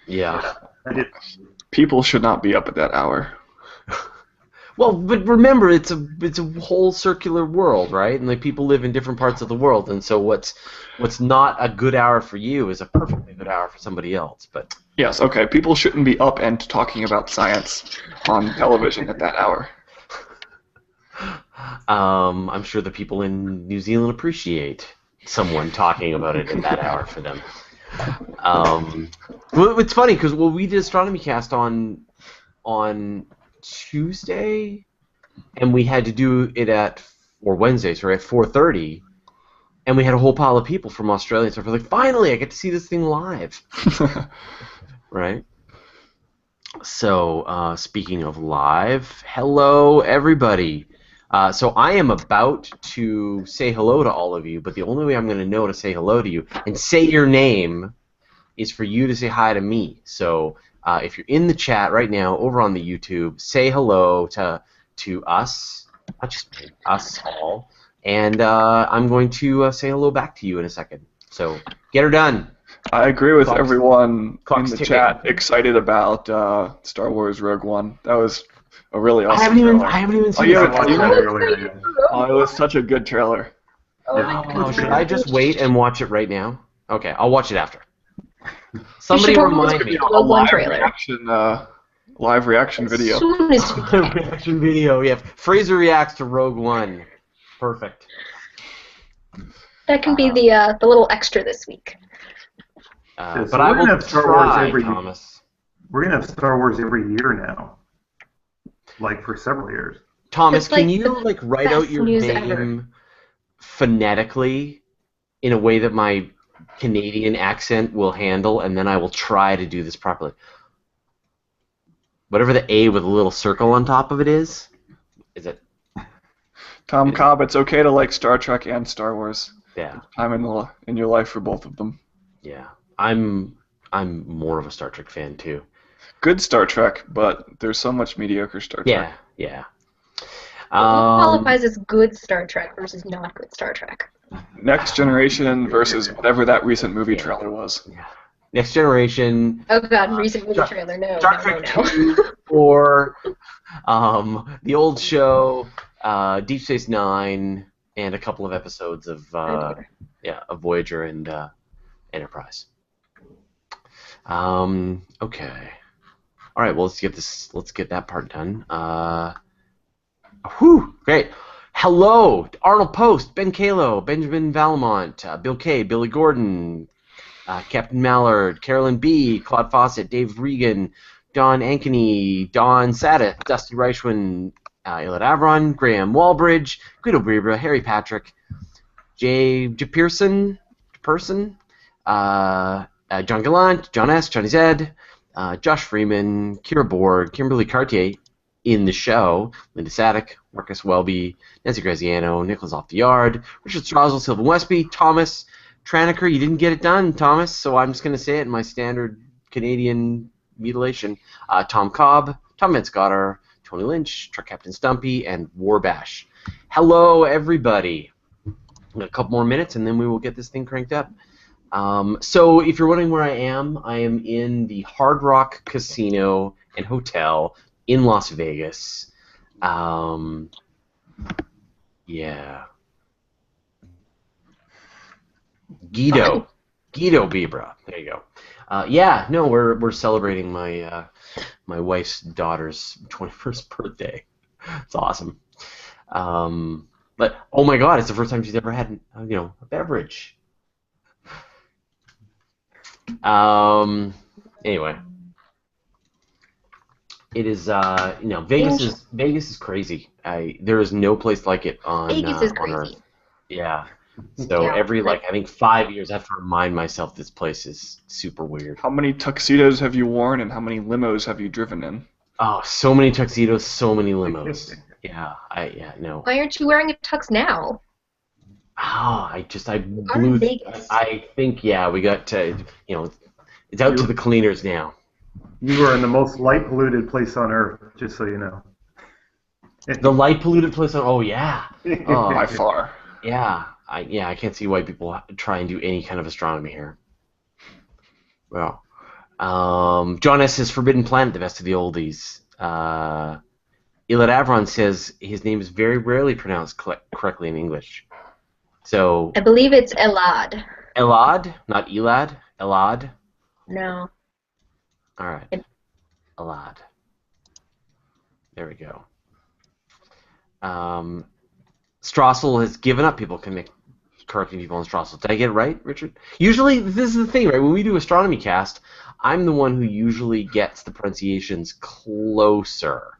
Yeah. People should not be up at that hour. Well, but remember, it's a whole circular world, right? And like people live in different parts of the world, and so what's not a good hour for you is a perfectly good hour for somebody else. But yes, okay, people shouldn't be up and talking about science on television at that hour. I'm sure the people in New Zealand appreciate someone talking about it at that hour for them. Well, it's funny because we did Astronomy Cast on Tuesday, and we had to do it or Wednesday, sorry, at 4:30, and we had a whole pile of people from Australia. So I was like, finally, I get to see this thing live, right? So speaking of live, hello everybody. So I am about to say hello to all of you, but the only way I'm going to know to say hello to you and say your name is for you to say hi to me. So if you're in the chat right now over on the YouTube, say hello to us, not just me, us all, and I'm going to say hello back to you in a second. So get her done. I agree with everyone in the ticking. chat excited about Star Wars Rogue One. That was a really awesome trailer. I haven't even seen it. it. Oh, it was such a good trailer. Oh, should I just wait and watch it right now? Okay, I'll watch it after. Somebody remind me. A live reaction video. Live reaction video, yeah. Fraser reacts to Rogue One. Perfect. That can be the little extra this week. But I will try, Thomas. We're going to have Star Wars every year now. Like, for several years. Thomas, can you, like, write out your name phonetically in a way that my Canadian accent will handle, and then I will try to do this properly. Whatever the A with a little circle on top of it is it? Tom Cobb, it's okay to like Star Trek and Star Wars. Yeah. I'm in your life for both of them. Yeah. I'm more of a Star Trek fan too. Good Star Trek, but there's so much mediocre Star Trek. Yeah. What qualifies as good Star Trek versus not good Star Trek? Next Generation versus whatever that recent movie trailer was. Yeah. Next Generation. Oh God, recent movie trailer. No. Star Trek 2 or the old show, Deep Space Nine, and a couple of episodes of Voyager and Enterprise. Okay. All right. Well, let's get that part done. Great. Hello, Arnold Post, Ben Kalo, Benjamin Valamont, Bill K, Billy Gordon, Captain Mallard, Carolyn B, Claude Fawcett, Dave Regan, Don Ankeny, Don Sadat, Dusty Reichwin, Elliot Avron, Graham Walbridge, Guido Brebra, Harry Patrick, Jay Pearson, John Gallant, John S, Johnny Zed, Josh Freeman, Kira Borg, Kimberly Cartier in the show, Linda Sadek, Marcus Welby, Nancy Graziano, Nicholas Off the Yard, Richard Straussel, Sylvan Westby, Thomas Tranaker. You didn't get it done, Thomas, so I'm just going to say it in my standard Canadian mutilation. Tom Cobb, Tom Metzgotter, Tony Lynch, Truck Captain Stumpy, and Warbash. Hello, everybody. A couple more minutes, and then we will get this thing cranked up. So if you're wondering where I am in the Hard Rock Casino and Hotel in Las Vegas. Yeah. Guido Bibra. There you go. We're celebrating my my wife's daughter's 21st birthday. It's awesome. But oh my God, it's the first time she's ever had a beverage. Anyway. It is, Vegas is crazy. There is no place like it on Vegas is on crazy. Earth. Yeah. So every I think 5 years, I have to remind myself this place is super weird. How many tuxedos have you worn, and how many limos have you driven in? Oh, so many tuxedos, so many limos. Yeah. No. Why aren't you wearing a tux now? Oh, I blew. I think we got to it's out to the cleaners now. You are in the most light polluted place on Earth, just so you know. The light polluted place on. Oh yeah. Oh, by far. Yeah. I can't see why people try and do any kind of astronomy here. Well, John S. says Forbidden Planet, the best of the oldies. Ilad Avron says his name is very rarely pronounced correctly in English. So I believe it's Elad. Elad, not Elad. Elad. No. All right. Elad. There we go. Strassel has given up. People correcting people on Strassel. Did I get it right, Richard? Usually, this is the thing, right? When we do Astronomy Cast, I'm the one who usually gets the pronunciations closer.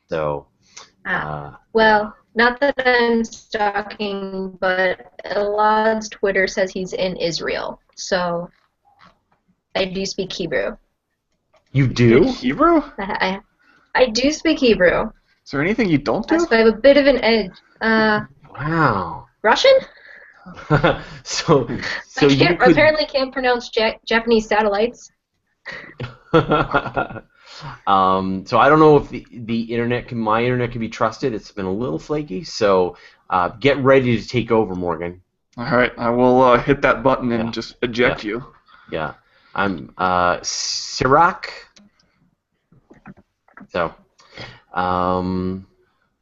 So, well, not that I'm stalking, but Elad's Twitter says he's in Israel. So, I do speak Hebrew. You do? Hebrew? I do speak Hebrew. Is there anything you don't do? So I have a bit of an edge. Wow. Russian? so I apparently can't pronounce Japanese satellites. So I don't know if the internet my internet can be trusted. It's been a little flaky, so get ready to take over, Morgan. All right, I will hit that button and just eject you. Yeah, I'm Sirac. So,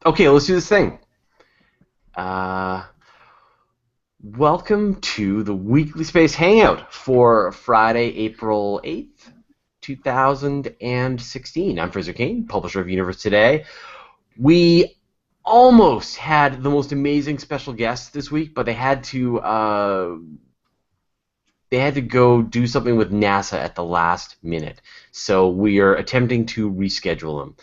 okay, let's do this thing. Welcome to the Weekly Space Hangout for Friday, April 8th, 2016. I'm Fraser Cain, publisher of Universe Today. We almost had the most amazing special guests this week, but they had to go do something with NASA at the last minute. So we are attempting to reschedule them.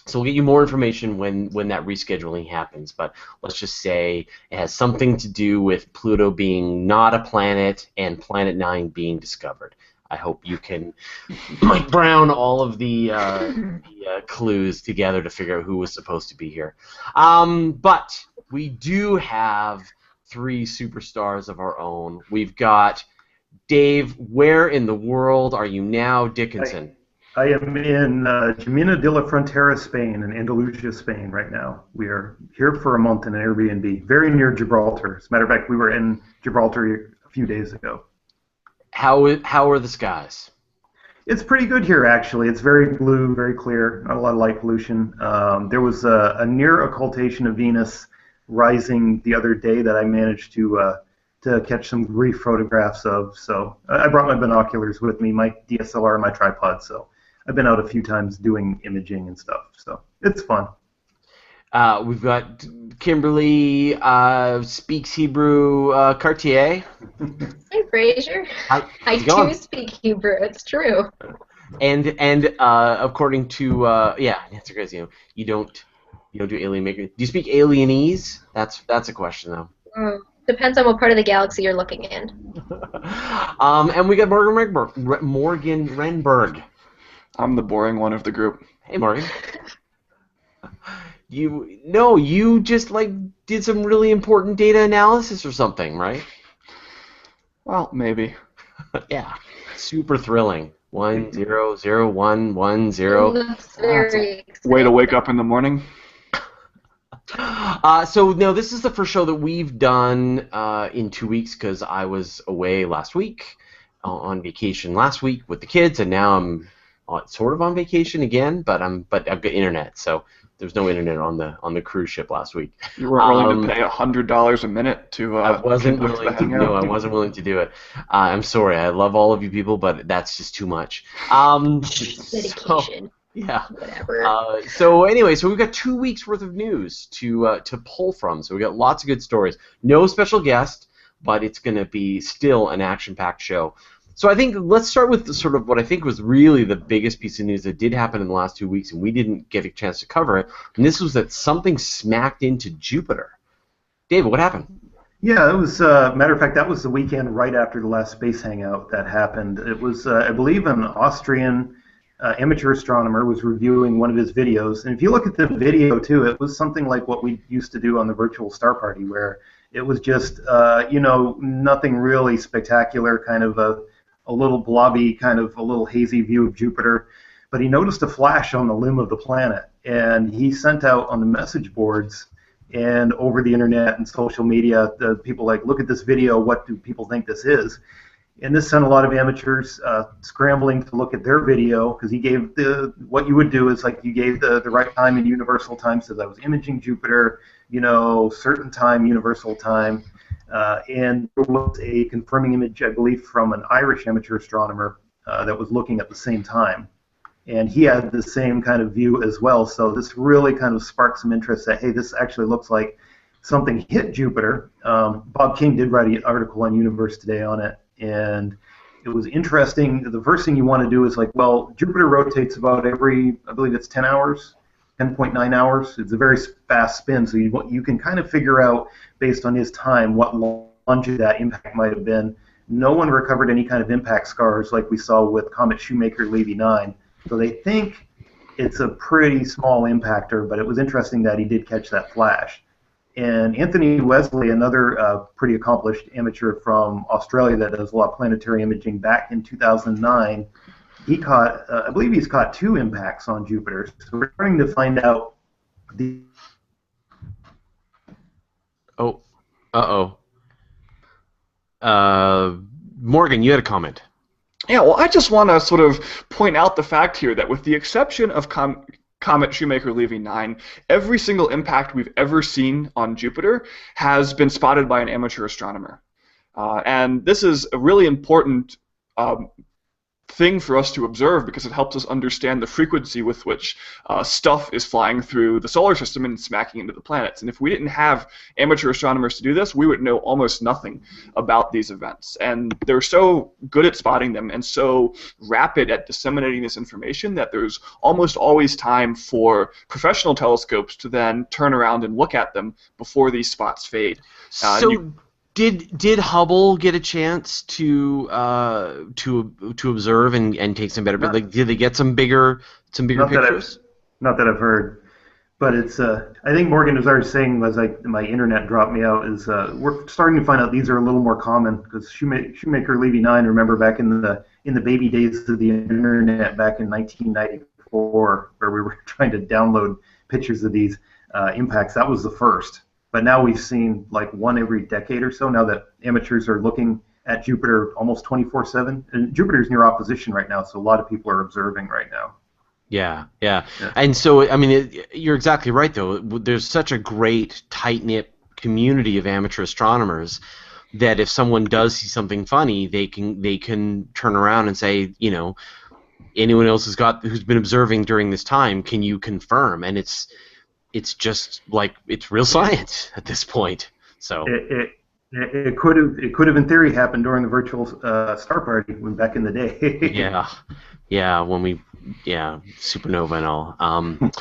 So we'll get you more information when that rescheduling happens, but let's just say it has something to do with Pluto being not a planet and Planet 9 being discovered. I hope you can Mike Brown all of the clues together to figure out who was supposed to be here. But we do have three superstars of our own. We've got Dave. Where in the world are you now, Dickinson? I am in Jimena de la Frontera, Spain, in Andalusia, Spain, right now. We are here for a month in an Airbnb, very near Gibraltar. As a matter of fact, we were in Gibraltar a few days ago. How are the skies? It's pretty good here, actually. It's very blue, very clear, not a lot of light pollution. There was a near occultation of Venus rising the other day that I managed to catch some brief photographs of. So I brought my binoculars with me, my DSLR, and my tripod. So I've been out a few times doing imaging and stuff, so it's fun. We've got Kimberly speaks Hebrew Cartier. Hey, Fraser. I do speak Hebrew. It's true. And according to Nancy Grace, you don't do alien maker. Do you speak alienese? That's a question though. Depends on what part of the galaxy you're looking in. And we got Morgan Renberg. I'm the boring one of the group. Hey, Morgan. You just did some really important data analysis or something, right? Well, maybe. Yeah. Super thrilling. 100110. Way to wake up in the morning. So no, this is the first show that we've done in 2 weeks because I was away last week on vacation last week with the kids, and now I'm sort of on vacation again, but I've got internet, so there's no internet on the cruise ship last week. You weren't willing to pay $100 a minute to. I wasn't willing to. No, I wasn't willing to do it. I'm sorry. I love all of you people, but that's just too much. Dedication. Yeah. Whatever. So anyway, we've got 2 weeks worth of news to pull from. So we got lots of good stories. No special guest, but it's going to be still an action-packed show. So I think let's start with sort of what I think was really the biggest piece of news that did happen in the last 2 weeks, and we didn't get a chance to cover it. And this was that something smacked into Jupiter. David, what happened? Yeah, it was, matter of fact, that was the weekend right after the last Space Hangout that happened. It was, I believe, an Austrian amateur astronomer was reviewing one of his videos. And if you look at the video, too, it was something like what we used to do on the virtual star party, where it was just, nothing really spectacular, kind of a little blobby, kind of a little hazy view of Jupiter. But he noticed a flash on the limb of the planet, and he sent out on the message boards and over the internet and social media, the people look at this video, what do people think this is? And this sent a lot of amateurs scrambling to look at their video, because he gave what you would do is like you gave the right time in universal time, so that was imaging Jupiter, certain time, universal time. And there was a confirming image, I believe, from an Irish amateur astronomer that was looking at the same time. And he had the same kind of view as well. So this really kind of sparked some interest that, hey, this actually looks like something hit Jupiter. Bob King did write an article on Universe Today on it. And it was interesting. The first thing you want to do is like, well, Jupiter rotates about every, I believe it's 10 hours, 10.9 hours. It's a very fast spin, so you can kind of figure out, based on his time, what longitude that impact might have been. No one recovered any kind of impact scars like we saw with Comet Shoemaker-Levy 9, so they think it's a pretty small impactor, but it was interesting that he did catch that flash. And Anthony Wesley, another pretty accomplished amateur from Australia that does a lot of planetary imaging, back in 2009, he caught, I believe he's caught 2 impacts on Jupiter. So we're starting to find out the... Oh, Morgan, you had a comment. Yeah, well, I just want to sort of point out the fact here that with the exception of Comet Shoemaker-Levy 9, every single impact we've ever seen on Jupiter has been spotted by an amateur astronomer. And this is a really important thing for us to observe, because it helps us understand the frequency with which stuff is flying through the solar system and smacking into the planets. And if we didn't have amateur astronomers to do this, we would know almost nothing about these events. And they're so good at spotting them and so rapid at disseminating this information that there's almost always time for professional telescopes to then turn around and look at them before these spots fade. Did Hubble get a chance to observe and take some better? Like, did they get some bigger pictures? Not that I've heard, but it's. I think Morgan was already saying, as my internet dropped me out, is we're starting to find out these are a little more common, because Shoemaker-Levy 9. Remember back in the baby days of the internet, back in 1994, where we were trying to download pictures of these impacts. That was the first. But now we've seen like one every decade or so, now that amateurs are looking at Jupiter almost 24/7. And Jupiter's near opposition right now, so a lot of people are observing right now. Yeah. And so, I mean, you're exactly right, though. There's such a great, tight-knit community of amateur astronomers that if someone does see something funny, they can turn around and say, anyone else who's been observing during this time, can you confirm? And it's just like it's real science at this point. So it could have in theory happened during the virtual star party back in the day. when supernova and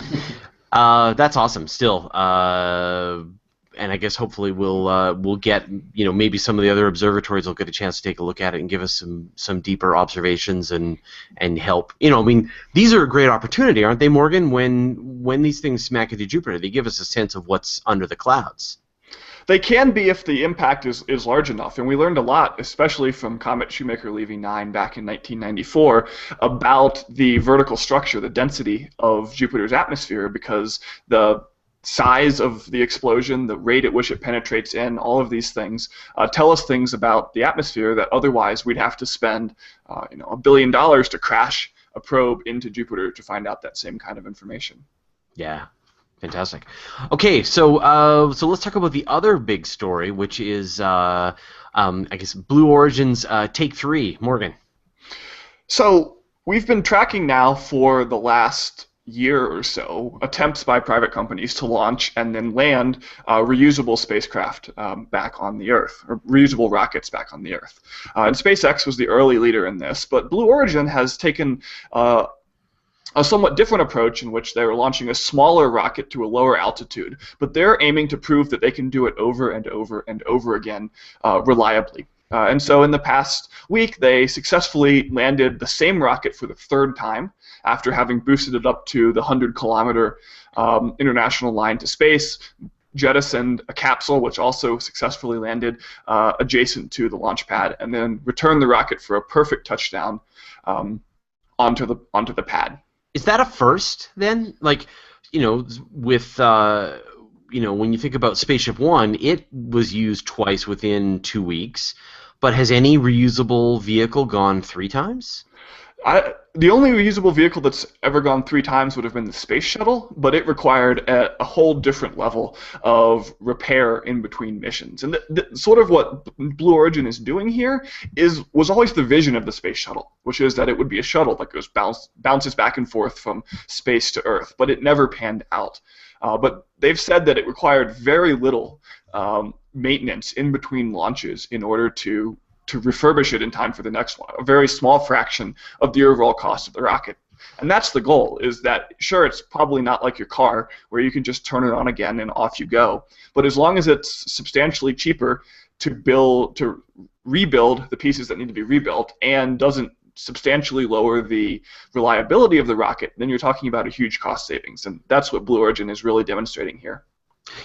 all. That's awesome. Still, and I guess hopefully we'll get maybe some of the other observatories will get a chance to take a look at it and give us some deeper observations and help. I mean, these are a great opportunity, aren't they, Morgan? When these things smack into Jupiter, they give us a sense of what's under the clouds. They can be if the impact is large enough, and we learned a lot, especially from Comet Shoemaker-Levy 9 back in 1994, about the vertical structure, the density of Jupiter's atmosphere, because the size of the explosion, the rate at which it penetrates in, all of these things tell us things about the atmosphere that otherwise we'd have to spend $1 billion to crash a probe into Jupiter to find out that same kind of information. Yeah, fantastic. Okay, so let's talk about the other big story, which is I guess Blue Origin's Take 3. Morgan. So we've been tracking now for the last year or so attempts by private companies to launch and then land reusable spacecraft back on the Earth, or reusable rockets back on the Earth. And SpaceX was the early leader in this, but Blue Origin has taken a somewhat different approach in which they're launching a smaller rocket to a lower altitude, but they're aiming to prove that they can do it over and over and over again reliably. And so in the past week, they successfully landed the same rocket for the 3rd time after having boosted it up to the 100-kilometer international line to space, jettisoned a capsule, which also successfully landed adjacent to the launch pad, and then returned the rocket for a perfect touchdown onto the pad. Is that a first, then? Like, with when you think about Spaceship One, it was used twice within 2 weeks. But has any reusable vehicle gone 3 times? The only reusable vehicle that's ever gone 3 times would have been the space shuttle, but it required a whole different level of repair in between missions. And sort of what Blue Origin is doing here was always the vision of the space shuttle, which is that it would be a shuttle that goes bounces back and forth from space to Earth, but it never panned out. But they've said that it required very little maintenance in between launches in order to refurbish it in time for the next one, a very small fraction of the overall cost of the rocket. And that's the goal, is that, sure, it's probably not like your car where you can just turn it on again and off you go, but as long as it's substantially cheaper to rebuild the pieces that need to be rebuilt and doesn't substantially lower the reliability of the rocket, then you're talking about a huge cost savings, and that's what Blue Origin is really demonstrating here.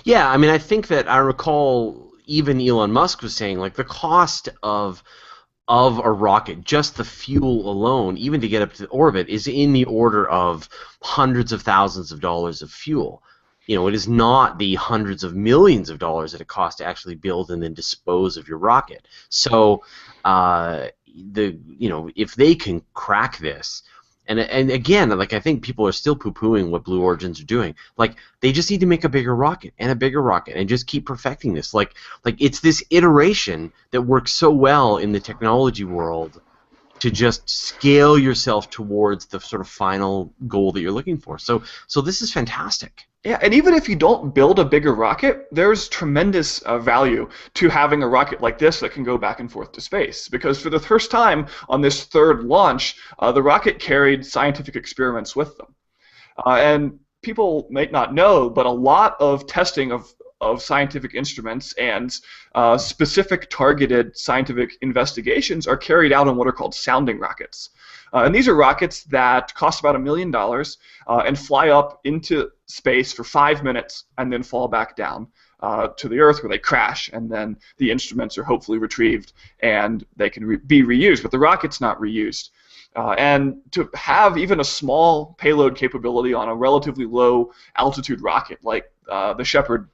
Yeah, I mean, I think that I recall even Elon Musk was saying, like, the cost of a rocket, just the fuel alone, even to get up to orbit, is in the order of hundreds of thousands of dollars of fuel. You know, it is not the hundreds of millions of dollars that it costs to actually build and then dispose of your rocket. So, if they can crack this, and again, like, I think people are still poo-pooing what Blue Origins are doing. Like, they just need to make a bigger rocket and just keep perfecting this. Like it's this iteration that works so well in the technology world to just scale yourself towards the sort of final goal that you're looking for. So this is fantastic. Yeah, and even if you don't build a bigger rocket, there's tremendous value to having a rocket like this that can go back and forth to space. Because for the first time on this 3rd launch, the rocket carried scientific experiments with them. And people might not know, but a lot of testing of scientific instruments and specific targeted scientific investigations are carried out on what are called sounding rockets. And these are rockets that cost about $1 million and fly up into space for 5 minutes and then fall back down to the Earth, where they crash, and then the instruments are hopefully retrieved and they can be reused. But the rocket's not reused. And to have even a small payload capability on a relatively low altitude rocket like the Shepard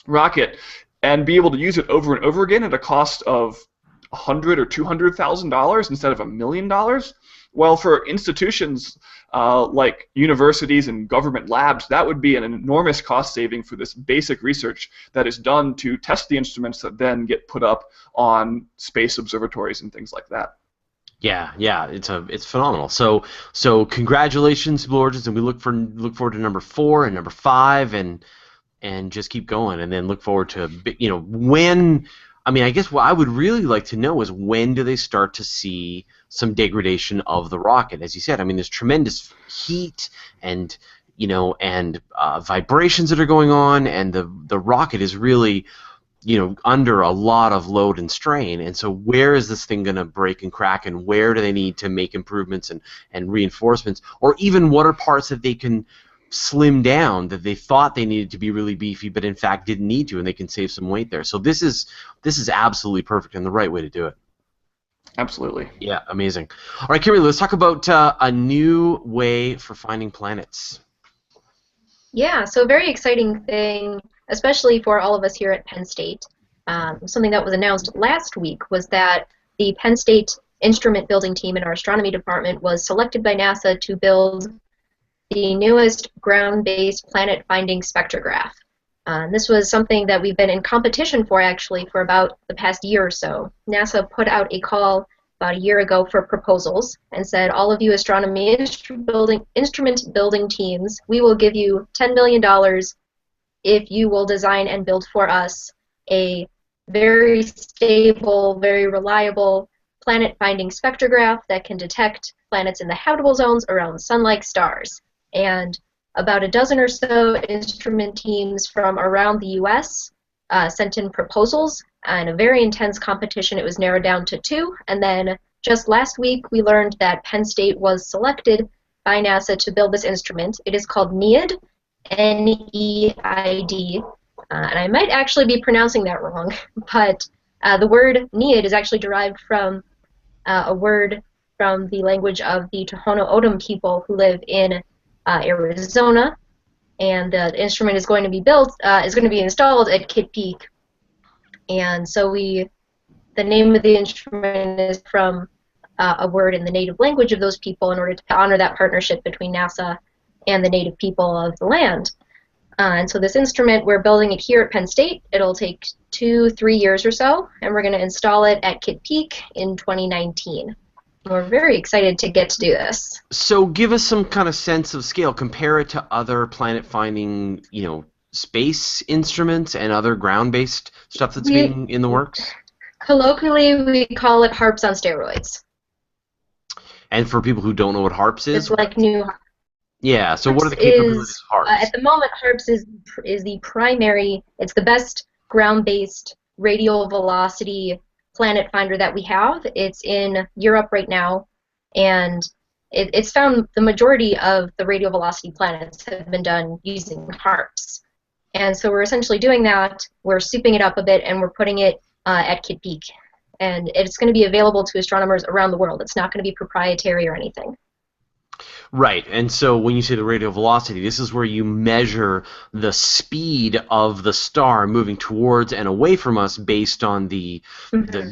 rocket, and be able to use it over and over again at a cost of $100,000 or $200,000 instead of $1 million. Well, for institutions like universities and government labs, that would be an enormous cost saving for this basic research that is done to test the instruments that then get put up on space observatories and things like that. Yeah, it's phenomenal. So congratulations, Blue Origins, and we look forward to number 4 and number 5, and just keep going, and then look forward to, when. I mean, I guess what I would really like to know is, when do they start to see some degradation of the rocket? As you said, I mean, there's tremendous heat and vibrations that are going on, and the rocket is really, under a lot of load and strain. And so, where is this thing going to break and crack, and where do they need to make improvements and reinforcements, or even what are parts that they can slim down that they thought they needed to be really beefy, but in fact didn't need to, and they can save some weight there. So this is absolutely perfect and the right way to do it. Absolutely. Yeah, amazing. All right, Kimberly, let's talk about a new way for finding planets. Yeah, so a very exciting thing, especially for all of us here at Penn State. Something that was announced last week was that the Penn State instrument building team in our astronomy department was selected by NASA to build the newest ground-based planet-finding spectrograph. This was something that we've been in competition for, actually, for about the past year or so. NASA put out a call about a year ago for proposals and said, all of you astronomy instrument building teams, we will give you $10 million if you will design and build for us a very stable, very reliable planet-finding spectrograph that can detect planets in the habitable zones around sun-like stars. And about a dozen or so instrument teams from around the U.S. Sent in proposals, and a very intense competition. It was narrowed down to 2, and then just last week we learned that Penn State was selected by NASA to build this instrument. It is called NEID, N-E-I-D, and I might actually be pronouncing that wrong, but the word NEID is actually derived from a word from the language of the Tohono O'odham people who live in Arizona, and the instrument is going to be installed at Kitt Peak. And so we the name of the instrument is from a word in the native language of those people in order to honor that partnership between NASA and the native people of the land. And so this instrument, we're building it here at Penn State. It'll take 2-3 years or so, and we're going to install it at Kitt Peak in 2019. We're very excited to get to do this. So give us some kind of sense of scale. Compare it to other planet-finding, space instruments and other ground-based stuff that's being in the works. Colloquially, we call it HARPS on steroids. And for people who don't know what HARPS is, it's like new. Yeah. So HARPS what are the capabilities of HARPS? At the moment, HARPS is the primary. It's the best ground-based radial velocity planet finder that we have. It's in Europe right now, and it's found the majority of the radial velocity planets have been done using HARPS. And so we're essentially doing that. We're souping it up a bit, and we're putting it at Kitt Peak. And it's going to be available to astronomers around the world. It's not going to be proprietary or anything. Right, and so when you say the radial velocity, this is where you measure the speed of the star moving towards and away from us based on the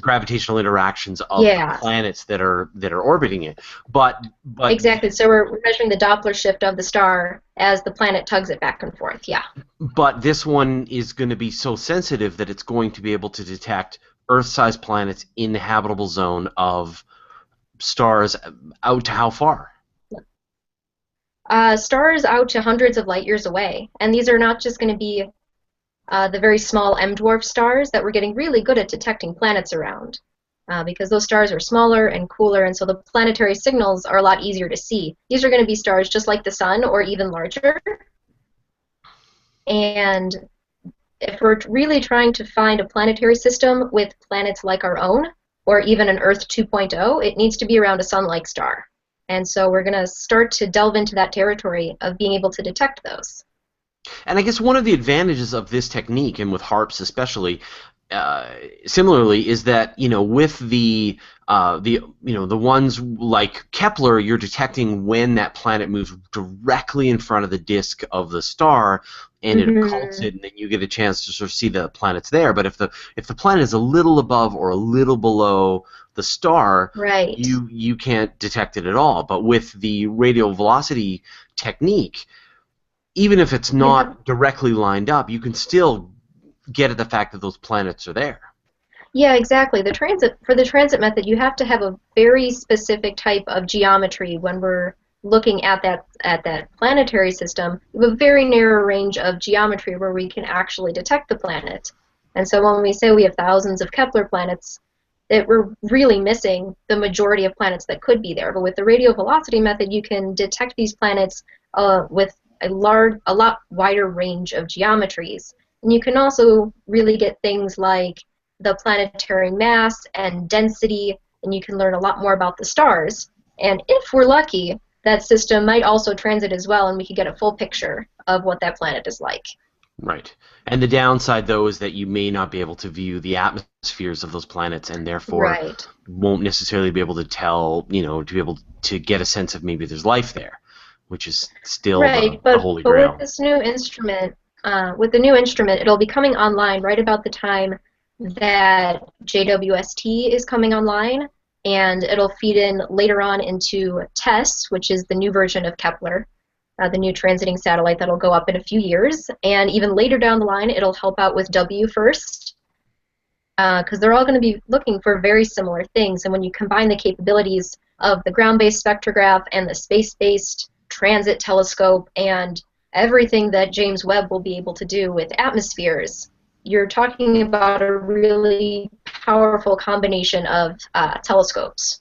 gravitational interactions of the planets that are orbiting it. But exactly. So we're measuring the Doppler shift of the star as the planet tugs it back and forth. Yeah. But this one is going to be so sensitive that it's going to be able to detect Earth-sized planets in the habitable zone of stars out to how far? Stars out to hundreds of light years away. And these are not just going to be the very small M-dwarf stars that we're getting really good at detecting planets around, because those stars are smaller and cooler, and so the planetary signals are a lot easier to see. These are going to be stars just like the Sun or even larger. And if we're really trying to find a planetary system with planets like our own, or even an Earth 2.0, it needs to be around a Sun-like star. And so we're going to start to delve into that territory of being able to detect those. And I guess one of the advantages of this technique, and with HARPS especially, similarly, is that with the ones like Kepler, you're detecting when that planet moves directly in front of the disk of the star, and it occults it, and then you get a chance to sort of see the planets there. But if the planet is a little above or a little below the star, right, you can't detect it at all. But with the radial velocity technique, even if it's not directly lined up, you can still get at the fact that those planets are there. Yeah, exactly. For the transit method, you have to have a very specific type of geometry when we're looking at that planetary system. We have a very narrow range of geometry where we can actually detect the planet. And so when we say we have thousands of Kepler planets, we're really missing the majority of planets that could be there. But with the radial velocity method, you can detect these planets with a lot wider range of geometries. And you can also really get things like the planetary mass and density, and you can learn a lot more about the stars. And if we're lucky, that system might also transit as well, and we could get a full picture of what that planet is like. Right. And the downside, though, is that you may not be able to view the atmospheres of those planets, and therefore won't necessarily be able to tell, to be able to get a sense of maybe there's life there, which is still the Holy Grail. But with this new instrument, it'll be coming online right about the time that JWST is coming online, and it'll feed in later on into TESS, which is the new version of Kepler, the new transiting satellite that'll go up in a few years, and even later down the line it'll help out with WFIRST, because they're all going to be looking for very similar things, and when you combine the capabilities of the ground-based spectrograph and the space-based transit telescope and everything that James Webb will be able to do with atmospheres, you're talking about a really powerful combination of telescopes.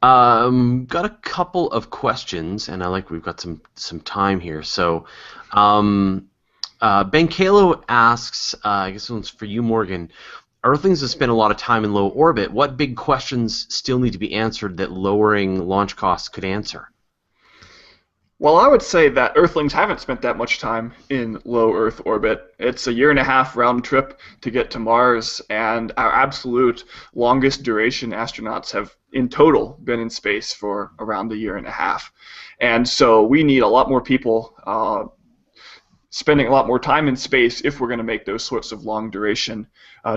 Got a couple of questions, and we've got some time here. So, Ben Kalo asks, I guess this one's for you, Morgan. Earthlings have spent a lot of time in low orbit. What big questions still need to be answered that lowering launch costs could answer? Well, I would say that Earthlings haven't spent that much time in low Earth orbit. It's a 1.5 year round trip to get to Mars, and our absolute longest duration astronauts have in total been in space for around 1.5 years. And so we need a lot more people spending a lot more time in space if we're going to make those sorts of long duration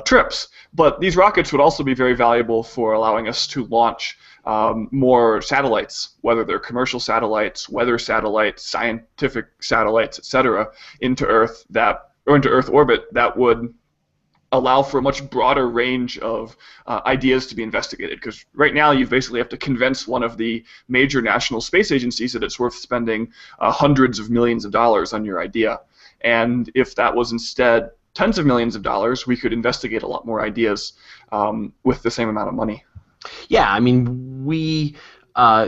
trips. But these rockets would also be very valuable for allowing us to launch more satellites, whether they're commercial satellites, weather satellites, scientific satellites, etc., into Earth into Earth orbit that would allow for a much broader range of ideas to be investigated. Because right now you basically have to convince one of the major national space agencies that it's worth spending hundreds of millions of dollars on your idea. And if that was instead tens of millions of dollars, we could investigate a lot more ideas with the same amount of money. Yeah, I mean,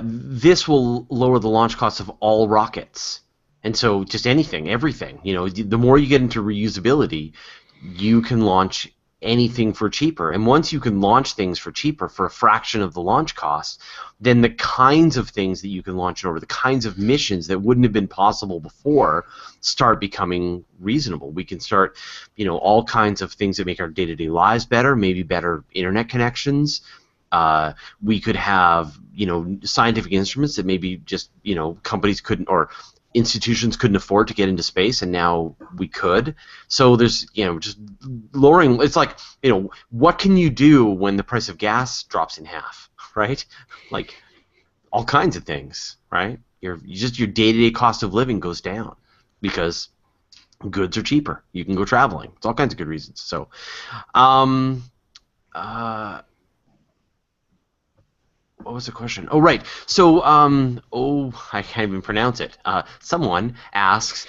this will lower the launch costs of all rockets. And so just anything, everything, the more you get into reusability, you can launch anything for cheaper. And once you can launch things for cheaper, for a fraction of the launch cost, then the kinds of things that you can launch over, the kinds of missions that wouldn't have been possible before, start becoming reasonable. We can start, all kinds of things that make our day-to-day lives better, maybe better internet connections. We could have, scientific instruments that maybe just, companies couldn't, or institutions couldn't afford to get into space, and now we could. So there's, just lowering. It's like, what can you do when the price of gas drops in half, right? Like all kinds of things, right? Your day-to-day cost of living goes down because goods are cheaper. You can go traveling. It's all kinds of good reasons. So, what was the question? Oh, right. So, I can't even pronounce it. Someone asks,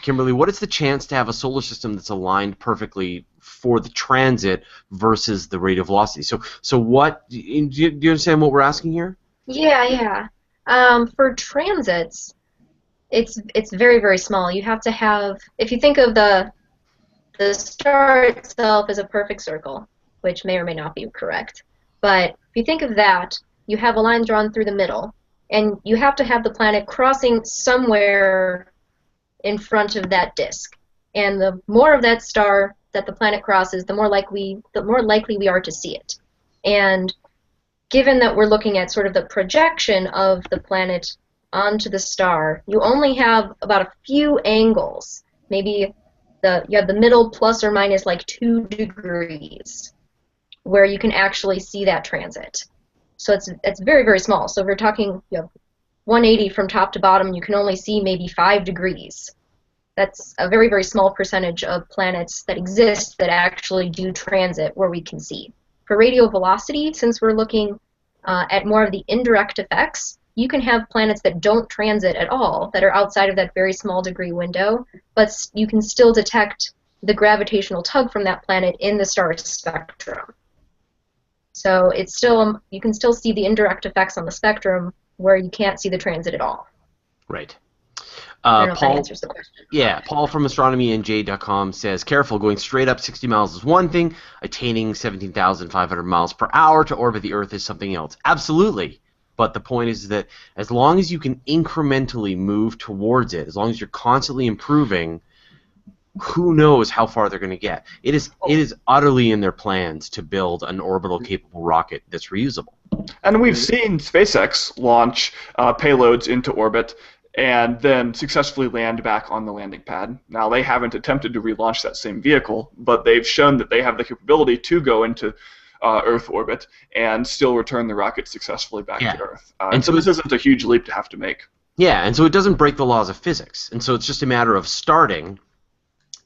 Kimberly, what is the chance to have a solar system that's aligned perfectly for the transit versus the rate of velocity? So what? Do you understand what we're asking here? Yeah. For transits, it's very, very small. You have to have, if you think of the star itself as a perfect circle, which may or may not be correct, but if you think of that, you have a line drawn through the middle, and you have to have the planet crossing somewhere in front of that disk. And the more of that star that the planet crosses, the more likely we are to see it. And given that we're looking at sort of the projection of the planet onto the star, you only have about a few angles. Maybe you have the middle plus or minus like 2 degrees where you can actually see that transit. So it's very, very small. So if we're talking 180 from top to bottom, you can only see maybe 5 degrees. That's a very, very small percentage of planets that exist that actually do transit where we can see. For radial velocity, since we're looking at more of the indirect effects, you can have planets that don't transit at all, that are outside of that very small degree window, but you can still detect the gravitational tug from that planet in the star spectrum. So it's still, you can still see the indirect effects on the spectrum where you can't see the transit at all. Right. I don't know if Paul, that answers the question. Yeah, Paul from astronomyandj.com says, careful, going straight up 60 miles is one thing, attaining 17,500 miles per hour to orbit the Earth is something else. Absolutely. But the point is that as long as you can incrementally move towards it, as long as you're constantly improving, who knows how far they're going to get. It is utterly in their plans to build an orbital capable rocket that's reusable. And we've seen SpaceX launch payloads into orbit and then successfully land back on the landing pad. Now, they haven't attempted to relaunch that same vehicle, but they've shown that they have the capability to go into Earth orbit and still return the rocket successfully back to Earth. And so this isn't a huge leap to have to make. Yeah, and so it doesn't break the laws of physics. And so it's just a matter of starting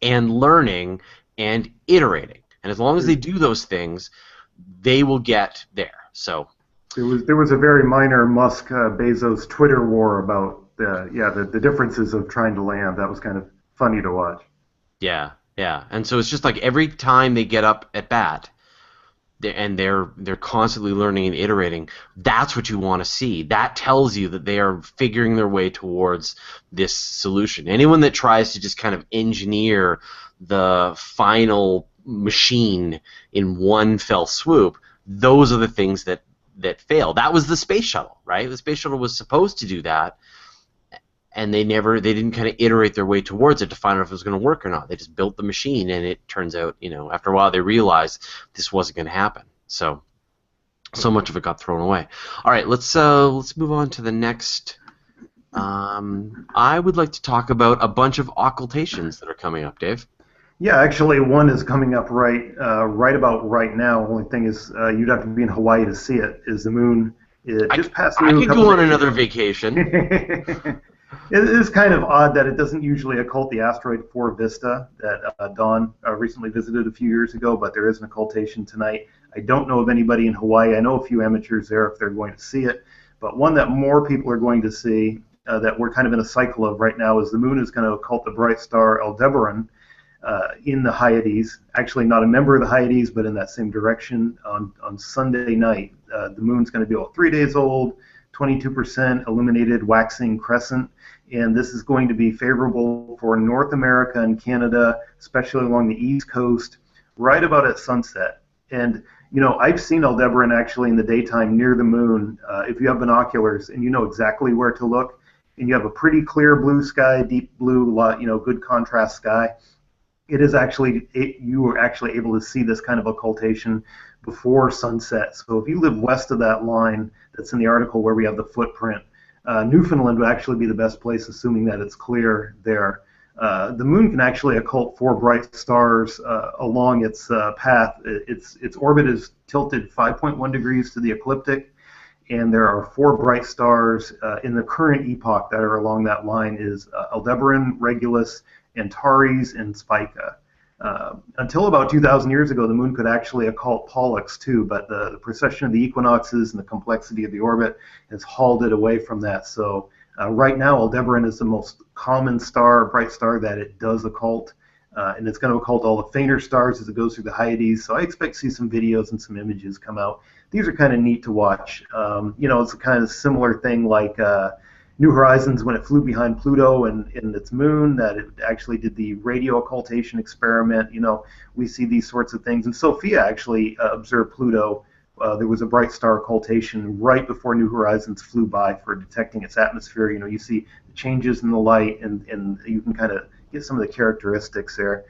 and learning and iterating. And as long as they do those things, they will get there. So there was a very minor Musk Bezos Twitter war about the differences of trying to land. That was kind of funny to watch. Yeah. And so it's just like every time they get up at bat, and they're constantly learning and iterating, that's what you want to see. That tells you that they are figuring their way towards this solution. Anyone that tries to just kind of engineer the final machine in one fell swoop, those are the things that fail. That was the space shuttle, right? The space shuttle was supposed to do that, and they didn't kind of iterate their way towards it to find out if it was going to work or not. They just built the machine, and it turns out, after a while they realized this wasn't going to happen. So much of it got thrown away. All right, let's move on to the next I would like to talk about a bunch of occultations that are coming up, Dave. Yeah, actually, one is coming up right about right now. Only thing is, you'd have to be in Hawaii to see it. Is the moon just past the I moon? could go on another vacation. It is kind of odd that it doesn't usually occult the asteroid 4 Vista that Dawn recently visited a few years ago, but there is an occultation tonight. I don't know of anybody in Hawaii. I know a few amateurs there if they're going to see it, but one that more people are going to see that we're kind of in a cycle of right now is the moon is going to occult the bright star Aldebaran in the Hyades. Actually, not a member of the Hyades, but in that same direction on Sunday night. The moon's going to be about 3 days old, 22% illuminated waxing crescent, and this is going to be favorable for North America and Canada, especially along the East Coast, right about at sunset. And I've seen Aldebaran actually in the daytime near the moon. If you have binoculars and you know exactly where to look, and you have a pretty clear blue sky, deep blue, good contrast sky, you are actually able to see this kind of occultation before sunset. So if you live west of that line that's in the article where we have the footprint, Newfoundland would actually be the best place, assuming that it's clear there. The moon can actually occult 4 bright stars along its path. Its orbit is tilted 5.1 degrees to the ecliptic, and there are 4 bright stars in the current epoch that are along that line is Aldebaran, Regulus, Antares, and Spica. Until about 2,000 years ago, the moon could actually occult Pollux too, but the precession of the equinoxes and the complexity of the orbit has hauled it away from that. So right now, Aldebaran is the most common star, bright star that it does occult, and it's going to occult all the fainter stars as it goes through the Hyades. So I expect to see some videos and some images come out. These are kind of neat to watch. It's a kind of similar thing like New Horizons when it flew behind Pluto and its moon, that it actually did the radio occultation experiment. We see these sorts of things. And Sophia actually observed Pluto. There was a bright star occultation right before New Horizons flew by for detecting its atmosphere. You see the changes in the light, and you can kind of get some of the characteristics there.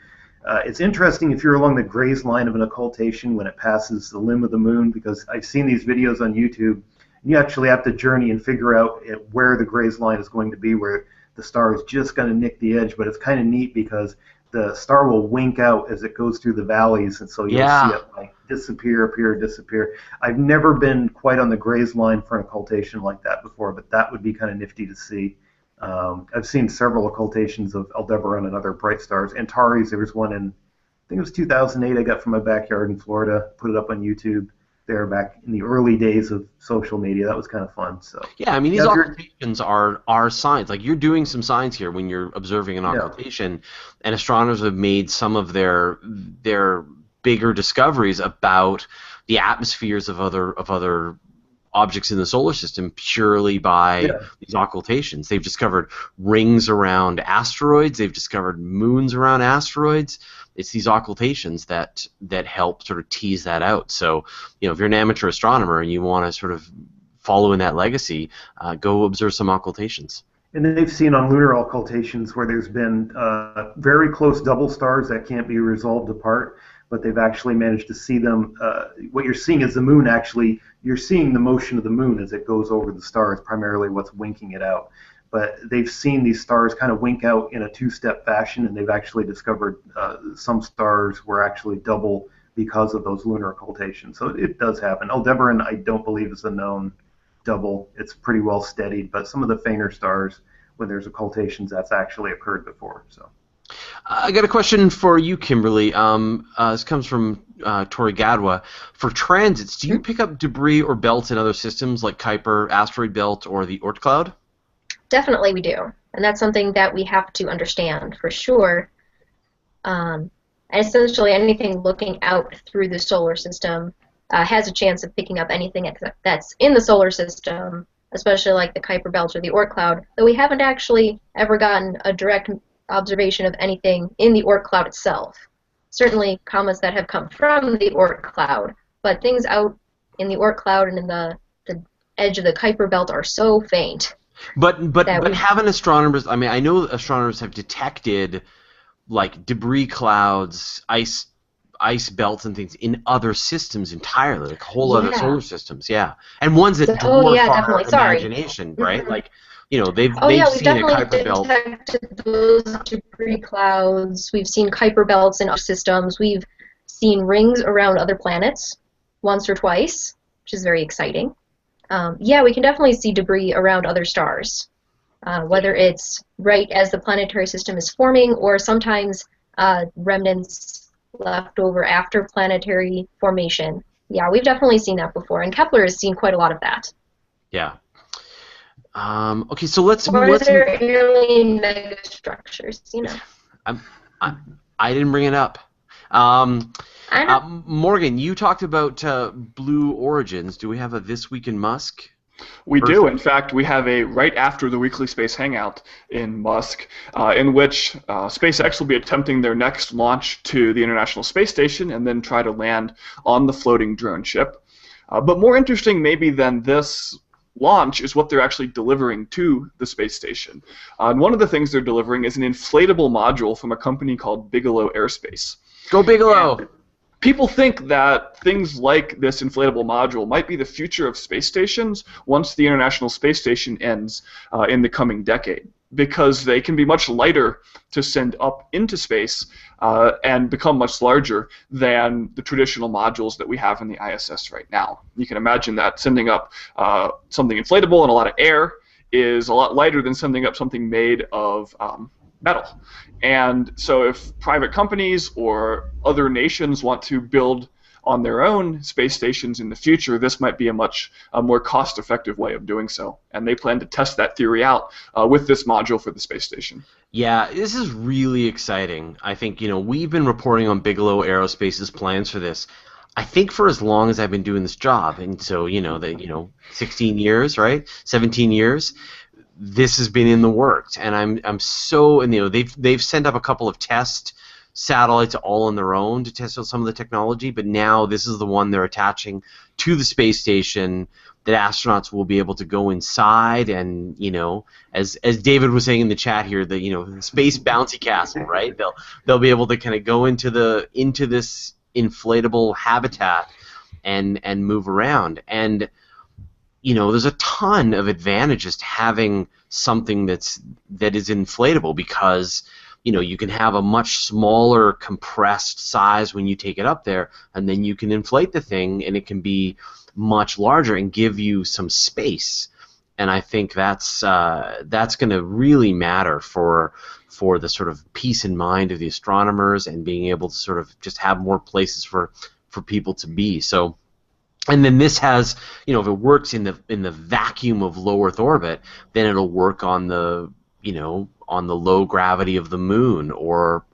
It's interesting if you're along the graze line of an occultation when it passes the limb of the moon, because I've seen these videos on YouTube. You actually have to journey and figure out where the graze line is going to be, where the star is just going to nick the edge. But it's kind of neat because the star will wink out as it goes through the valleys, and so you'll see it like disappear, appear, disappear. I've never been quite on the graze line for an occultation like that before, but that would be kind of nifty to see. I've seen several occultations of Aldebaran and other bright stars. Antares, there was one in, I think it was 2008, I got from my backyard in Florida, put it up on YouTube there back in the early days of social media. That was kind of fun. So yeah, I mean, these occultations are signs. Like, you're doing some signs here when you're observing an occultation, and astronomers have made some of their bigger discoveries about the atmospheres of other objects in the solar system purely by these occultations. They've discovered rings around asteroids. They've discovered moons around asteroids. It's these occultations that help sort of tease that out. So, if you're an amateur astronomer and you want to sort of follow in that legacy, go observe some occultations. And they've seen on lunar occultations where there's been very close double stars that can't be resolved apart, but they've actually managed to see them. What you're seeing is the moon actually, you're seeing the motion of the moon as it goes over the stars, primarily what's winking it out. But they've seen these stars kind of wink out in a 2-step fashion, and they've actually discovered some stars were actually double because of those lunar occultations. So it does happen. Aldebaran, I don't believe, is a known double. It's pretty well studied, but some of the fainter stars, when there's occultations, that's actually occurred before. So I got a question for you, Kimberly. This comes from Tori Gadwa. For transits, do you pick up debris or belts in other systems like Kuiper asteroid belt or the Oort cloud? Definitely we do, and that's something that we have to understand for sure. And essentially anything looking out through the solar system has a chance of picking up anything that's in the solar system, especially like the Kuiper belt or the Oort cloud, though we haven't actually ever gotten a direct observation of anything in the Oort cloud itself. Certainly comets that have come from the Oort cloud, but things out in the Oort cloud and in the edge of the Kuiper belt are so faint. But haven't astronomers, I mean, I know astronomers have detected like debris clouds, ice belts and things in other systems entirely, like whole other solar systems, and ones that dwarf our imagination, right? Like, they've Oh yeah, we've seen a definitely Kuiper belt. detected those debris clouds. We've seen Kuiper belts in other systems. We've seen rings around other planets once or twice, which is very exciting. Yeah, we can definitely see debris around other stars, whether it's right as the planetary system is forming or sometimes remnants left over after planetary formation. Yeah, we've definitely seen that before, and Kepler has seen quite a lot of that. Yeah. Okay, so let's Or let's. they're alien megastructures. I'm, I, I didn't bring it up. Um, I know. Morgan, you talked about Blue Origins. Do we have a This Week in Musk? We do. In fact, we have a right after the Weekly Space Hangout in Musk, in which SpaceX will be attempting their next launch to the International Space Station and then try to land on the floating drone ship. But more interesting maybe than this launch is what they're actually delivering to the space station. And one of the things they're delivering is an inflatable module from a company called Bigelow Aerospace. Go Bigelow! And people think that things like this inflatable module might be the future of space stations once the International Space Station ends in the coming decade, because they can be much lighter to send up into space and become much larger than the traditional modules that we have in the ISS right now. You can imagine that sending up something inflatable and a lot of air is a lot lighter than sending up something made of metal. And so if private companies or other nations want to build on their own space stations in the future, this might be a much more cost-effective way of doing so. And they plan to test that theory out with this module for the space station. Yeah, this is really exciting. I think, we've been reporting on Bigelow Aerospace's plans for this, I think, for as long as I've been doing this job. And so, 16 years, right? 17 years. This has been in the works, and I'm so, and they've sent up a couple of test satellites all on their own to test out some of the technology, but now this is the one they're attaching to the space station that astronauts will be able to go inside, and as David was saying in the chat here, the space bouncy castle, right? They'll be able to kind of go into this inflatable habitat and move around. And there's a ton of advantages to having something that is inflatable, because you can have a much smaller compressed size when you take it up there, and then you can inflate the thing and it can be much larger and give you some space. And I think that's going to really matter for the sort of peace in mind of the astronomers and being able to sort of just have more places for people to be. So. And then this has, if it works in the vacuum of low Earth orbit, then it'll work on the low gravity of the moon, or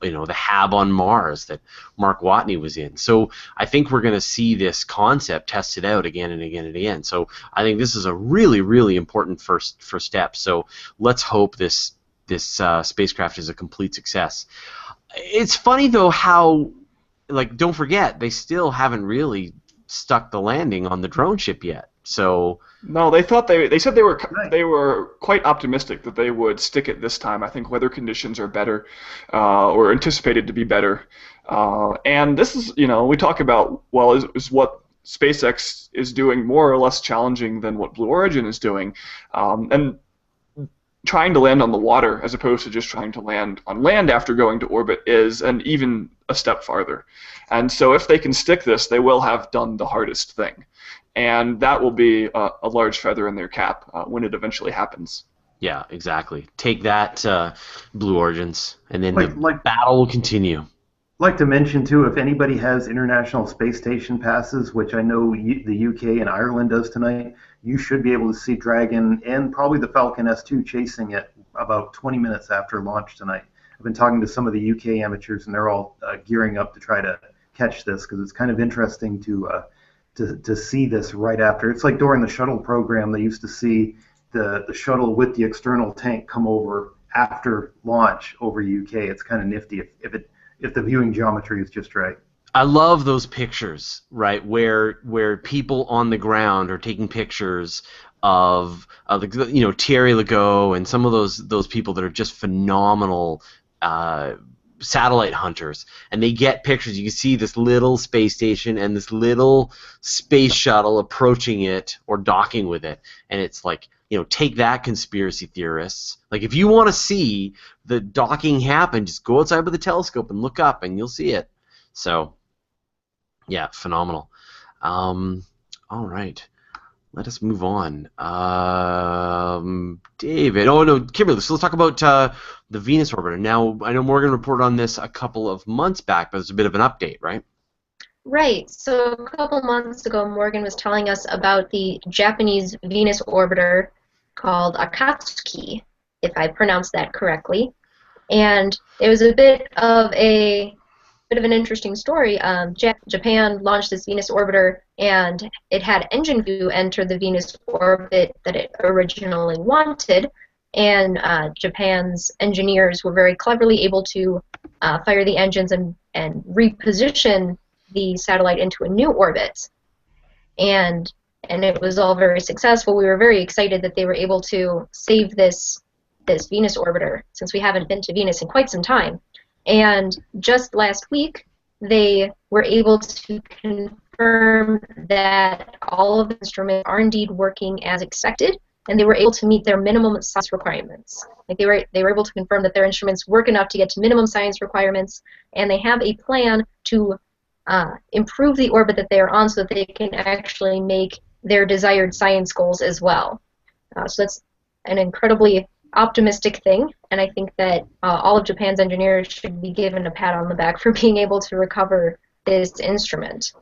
the HAB on Mars that Mark Watney was in. So I think we're going to see this concept tested out again and again and again. So I think this is a really, really important first step. So let's hope this spacecraft is a complete success. It's funny though how, don't forget, they still haven't really stuck the landing on the drone ship yet. So no, they said they were quite optimistic that they would stick it this time. I think weather conditions are better, or anticipated to be better. And this is, we talk about, well, is what SpaceX is doing more or less challenging than what Blue Origin is doing, and trying to land on the water as opposed to just trying to land on land after going to orbit is even a step farther. And so if they can stick this, they will have done the hardest thing. And that will be a large feather in their cap when it eventually happens. Yeah, exactly. Take that, Blue Origins, and then the battle will continue. I'd like to mention, too, if anybody has International Space Station passes, which I know the UK and Ireland does tonight, you should be able to see Dragon and probably the Falcon S2 chasing it about 20 minutes after launch tonight. I've been talking to some of the UK amateurs, and they're all gearing up to try to catch this, because it's kind of interesting to see this right after. It's like during the shuttle program, they used to see the shuttle with the external tank come over after launch over UK. It's kind of nifty if the viewing geometry is just right. I love those pictures, right, where people on the ground are taking pictures of Thierry Legault and some of those people that are just phenomenal satellite hunters, and they get pictures. You can see this little space station and this little space shuttle approaching it or docking with it, and it's like, take that, conspiracy theorists. Like, if you want to see the docking happen, just go outside with a telescope and look up, and you'll see it. So, yeah, phenomenal. All right. Let us move on. David. Oh, no, Kimberly. So let's talk about the Venus orbiter. Now, I know Morgan reported on this a couple of months back, but it's a bit of an update, right? Right. So a couple months ago, Morgan was telling us about the Japanese Venus orbiter called Akatsuki, if I pronounced that correctly. And it was a bit of an interesting story. Japan launched this Venus orbiter, and it had engine view enter the Venus orbit that it originally wanted, and Japan's engineers were very cleverly able to fire the engines and reposition the satellite into a new orbit, and it was all very successful. We were very excited that they were able to save this Venus orbiter, since we haven't been to Venus in quite some time. And just last week, they were able to confirm that all of the instruments are indeed working as expected, and they were able to meet their minimum science requirements. Like, they were able to confirm that their instruments work enough to get to minimum science requirements, and they have a plan to improve the orbit that they are on so that they can actually make their desired science goals as well. So that's an incredibly optimistic thing, and I think that all of Japan's engineers should be given a pat on the back for being able to recover this instrument.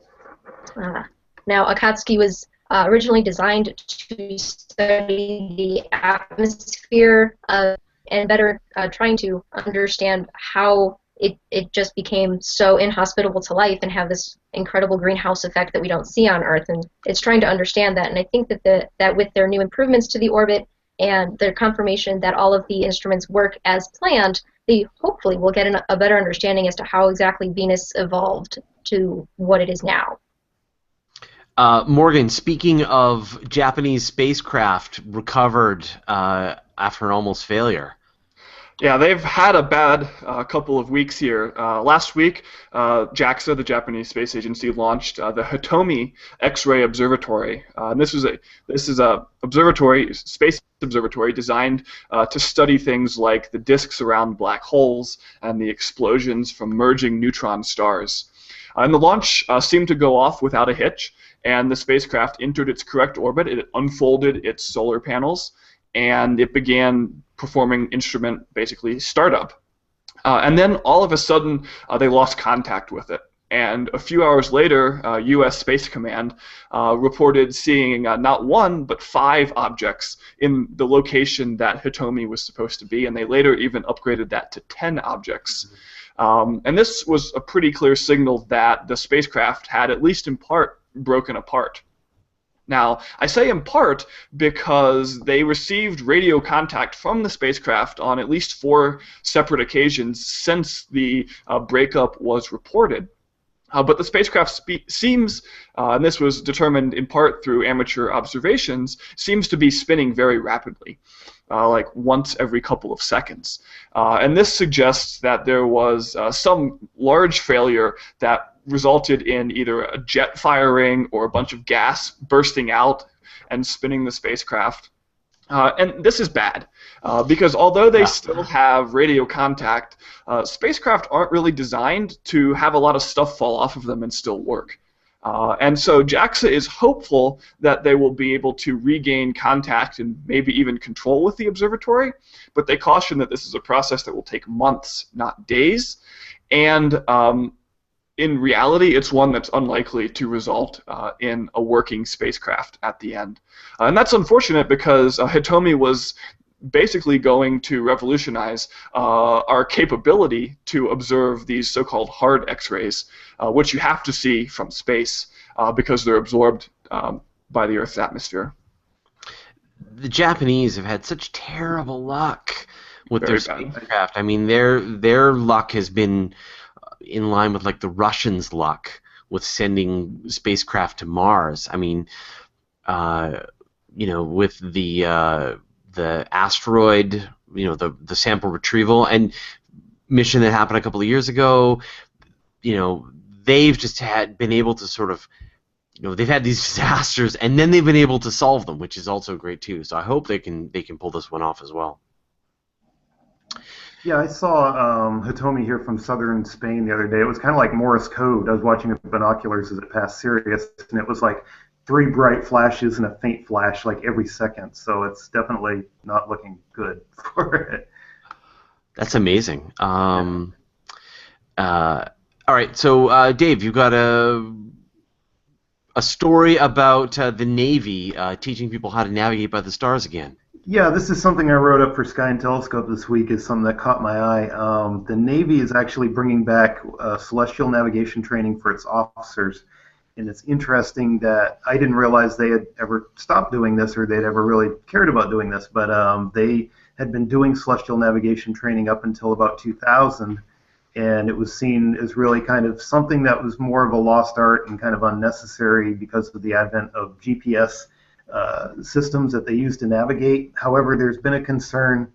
Now, Akatsuki was originally designed to study the atmosphere and better trying to understand how it just became so inhospitable to life and have this incredible greenhouse effect that we don't see on Earth, and it's trying to understand that. And I think that with their new improvements to the orbit and their confirmation that all of the instruments work as planned, they hopefully will get a better understanding as to how exactly Venus evolved to what it is now. Morgan, speaking of Japanese spacecraft recovered after an almost failure. Yeah, they've had a bad couple of weeks here. Last week, JAXA, the Japanese Space Agency, launched the Hitomi X-ray Observatory. And this is a space observatory designed to study things like the disks around black holes and the explosions from merging neutron stars. And the launch seemed to go off without a hitch, and the spacecraft entered its correct orbit. It unfolded its solar panels, and it began performing instrument, basically, startup. And then all of a sudden, they lost contact with it. And a few hours later, U.S. Space Command reported seeing not one, but 5 objects in the location that Hitomi was supposed to be, and they later even upgraded that to 10 objects. And this was a pretty clear signal that the spacecraft had, at least in part, broken apart. Now, I say in part because they received radio contact from the spacecraft on at least 4 separate occasions since the breakup was reported. But the spacecraft seems, and this was determined in part through amateur observations, seems to be spinning very rapidly, like once every couple of seconds. And this suggests that there was some large failure that resulted in either a jet firing or a bunch of gas bursting out and spinning the spacecraft. And this is bad, because although they still have radio contact, spacecraft aren't really designed to have a lot of stuff fall off of them and still work. And so JAXA is hopeful that they will be able to regain contact and maybe even control with the observatory, but they caution that this is a process that will take months, not days. And in reality, it's one that's unlikely to result in a working spacecraft at the end. And that's unfortunate because Hitomi was basically going to revolutionize our capability to observe these so-called hard X-rays, which you have to see from space because they're absorbed by the Earth's atmosphere. The Japanese have had such terrible luck with their spacecraft. I mean, their luck has been in line with like the Russians' luck with sending spacecraft to Mars. I mean, with the asteroid, the sample retrieval, and mission that happened a couple of years ago. They've just been able to sort of, they've had these disasters, and then they've been able to solve them, which is also great too. So I hope they can pull this one off as well. Yeah, I saw Hitomi here from southern Spain the other day. It was kind of like Morse code. I was watching it with binoculars as it passed Sirius, and it was like 3 bright flashes and a faint flash like every second. So it's definitely not looking good for it. That's amazing. All right, so Dave, you got a story about the Navy teaching people how to navigate by the stars again. Yeah, this is something I wrote up for Sky and Telescope this week. Is something that caught my eye. The Navy is actually bringing back celestial navigation training for its officers, and it's interesting that I didn't realize they had ever stopped doing this or they'd ever really cared about doing this, but they had been doing celestial navigation training up until about 2000, and it was seen as really kind of something that was more of a lost art and kind of unnecessary because of the advent of GPS systems that they use to navigate. However, there's been a concern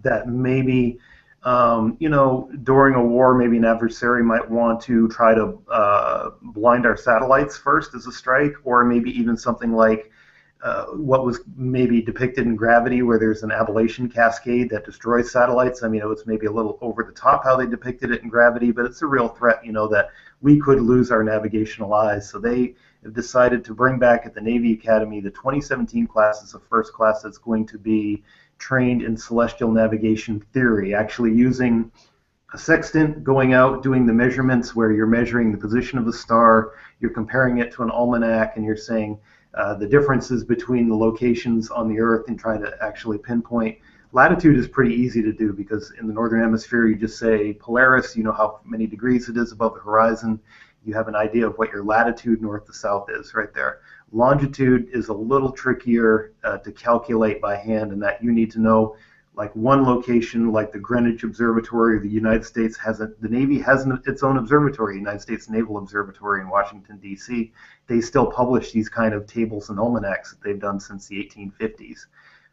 that maybe, during a war, maybe an adversary might want to try to blind our satellites first as a strike, or maybe even something like what was maybe depicted in Gravity, where there's an ablation cascade that destroys satellites. I mean, it was maybe a little over the top how they depicted it in Gravity, but it's a real threat, that we could lose our navigational eyes. So they have decided to bring back at the Navy Academy the 2017 class is the first class that's going to be trained in celestial navigation theory, actually using a sextant, going out, doing the measurements where you're measuring the position of the star, you're comparing it to an almanac, and you're saying the differences between the locations on the Earth and trying to actually pinpoint. Latitude is pretty easy to do because in the northern hemisphere you just say Polaris, you know how many degrees it is above the horizon. You have an idea of what your latitude north to south is right there. Longitude is a little trickier to calculate by hand, and that you need to know like one location, like the Greenwich Observatory. The United States the Navy has its own observatory, United States Naval Observatory in Washington, D.C. They still publish these kind of tables and almanacs that they've done since the 1850s,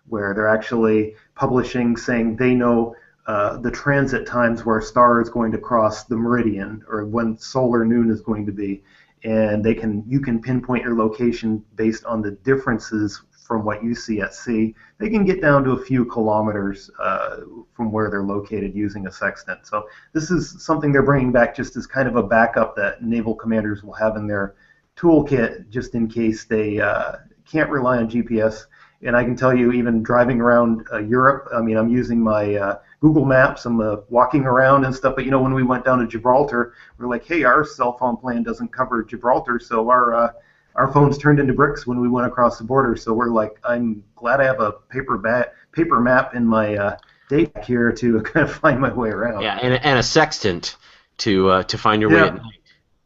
where they're actually publishing saying they know the transit times where a star is going to cross the meridian or when solar noon is going to be, and you can pinpoint your location based on the differences from what you see at sea. They can get down to a few kilometers from where they're located using a sextant. So this is something they're bringing back just as kind of a backup that naval commanders will have in their toolkit just in case they can't rely on GPS. And I can tell you, even driving around Europe, I mean, I'm using my Google Maps, I'm walking around and stuff, but when we went down to Gibraltar, we're like, hey, our cell phone plan doesn't cover Gibraltar, so our phones turned into bricks when we went across the border. So we're like, I'm glad I have a paper map in my data here to kind of find my way around. Yeah, and a sextant to find your way at night.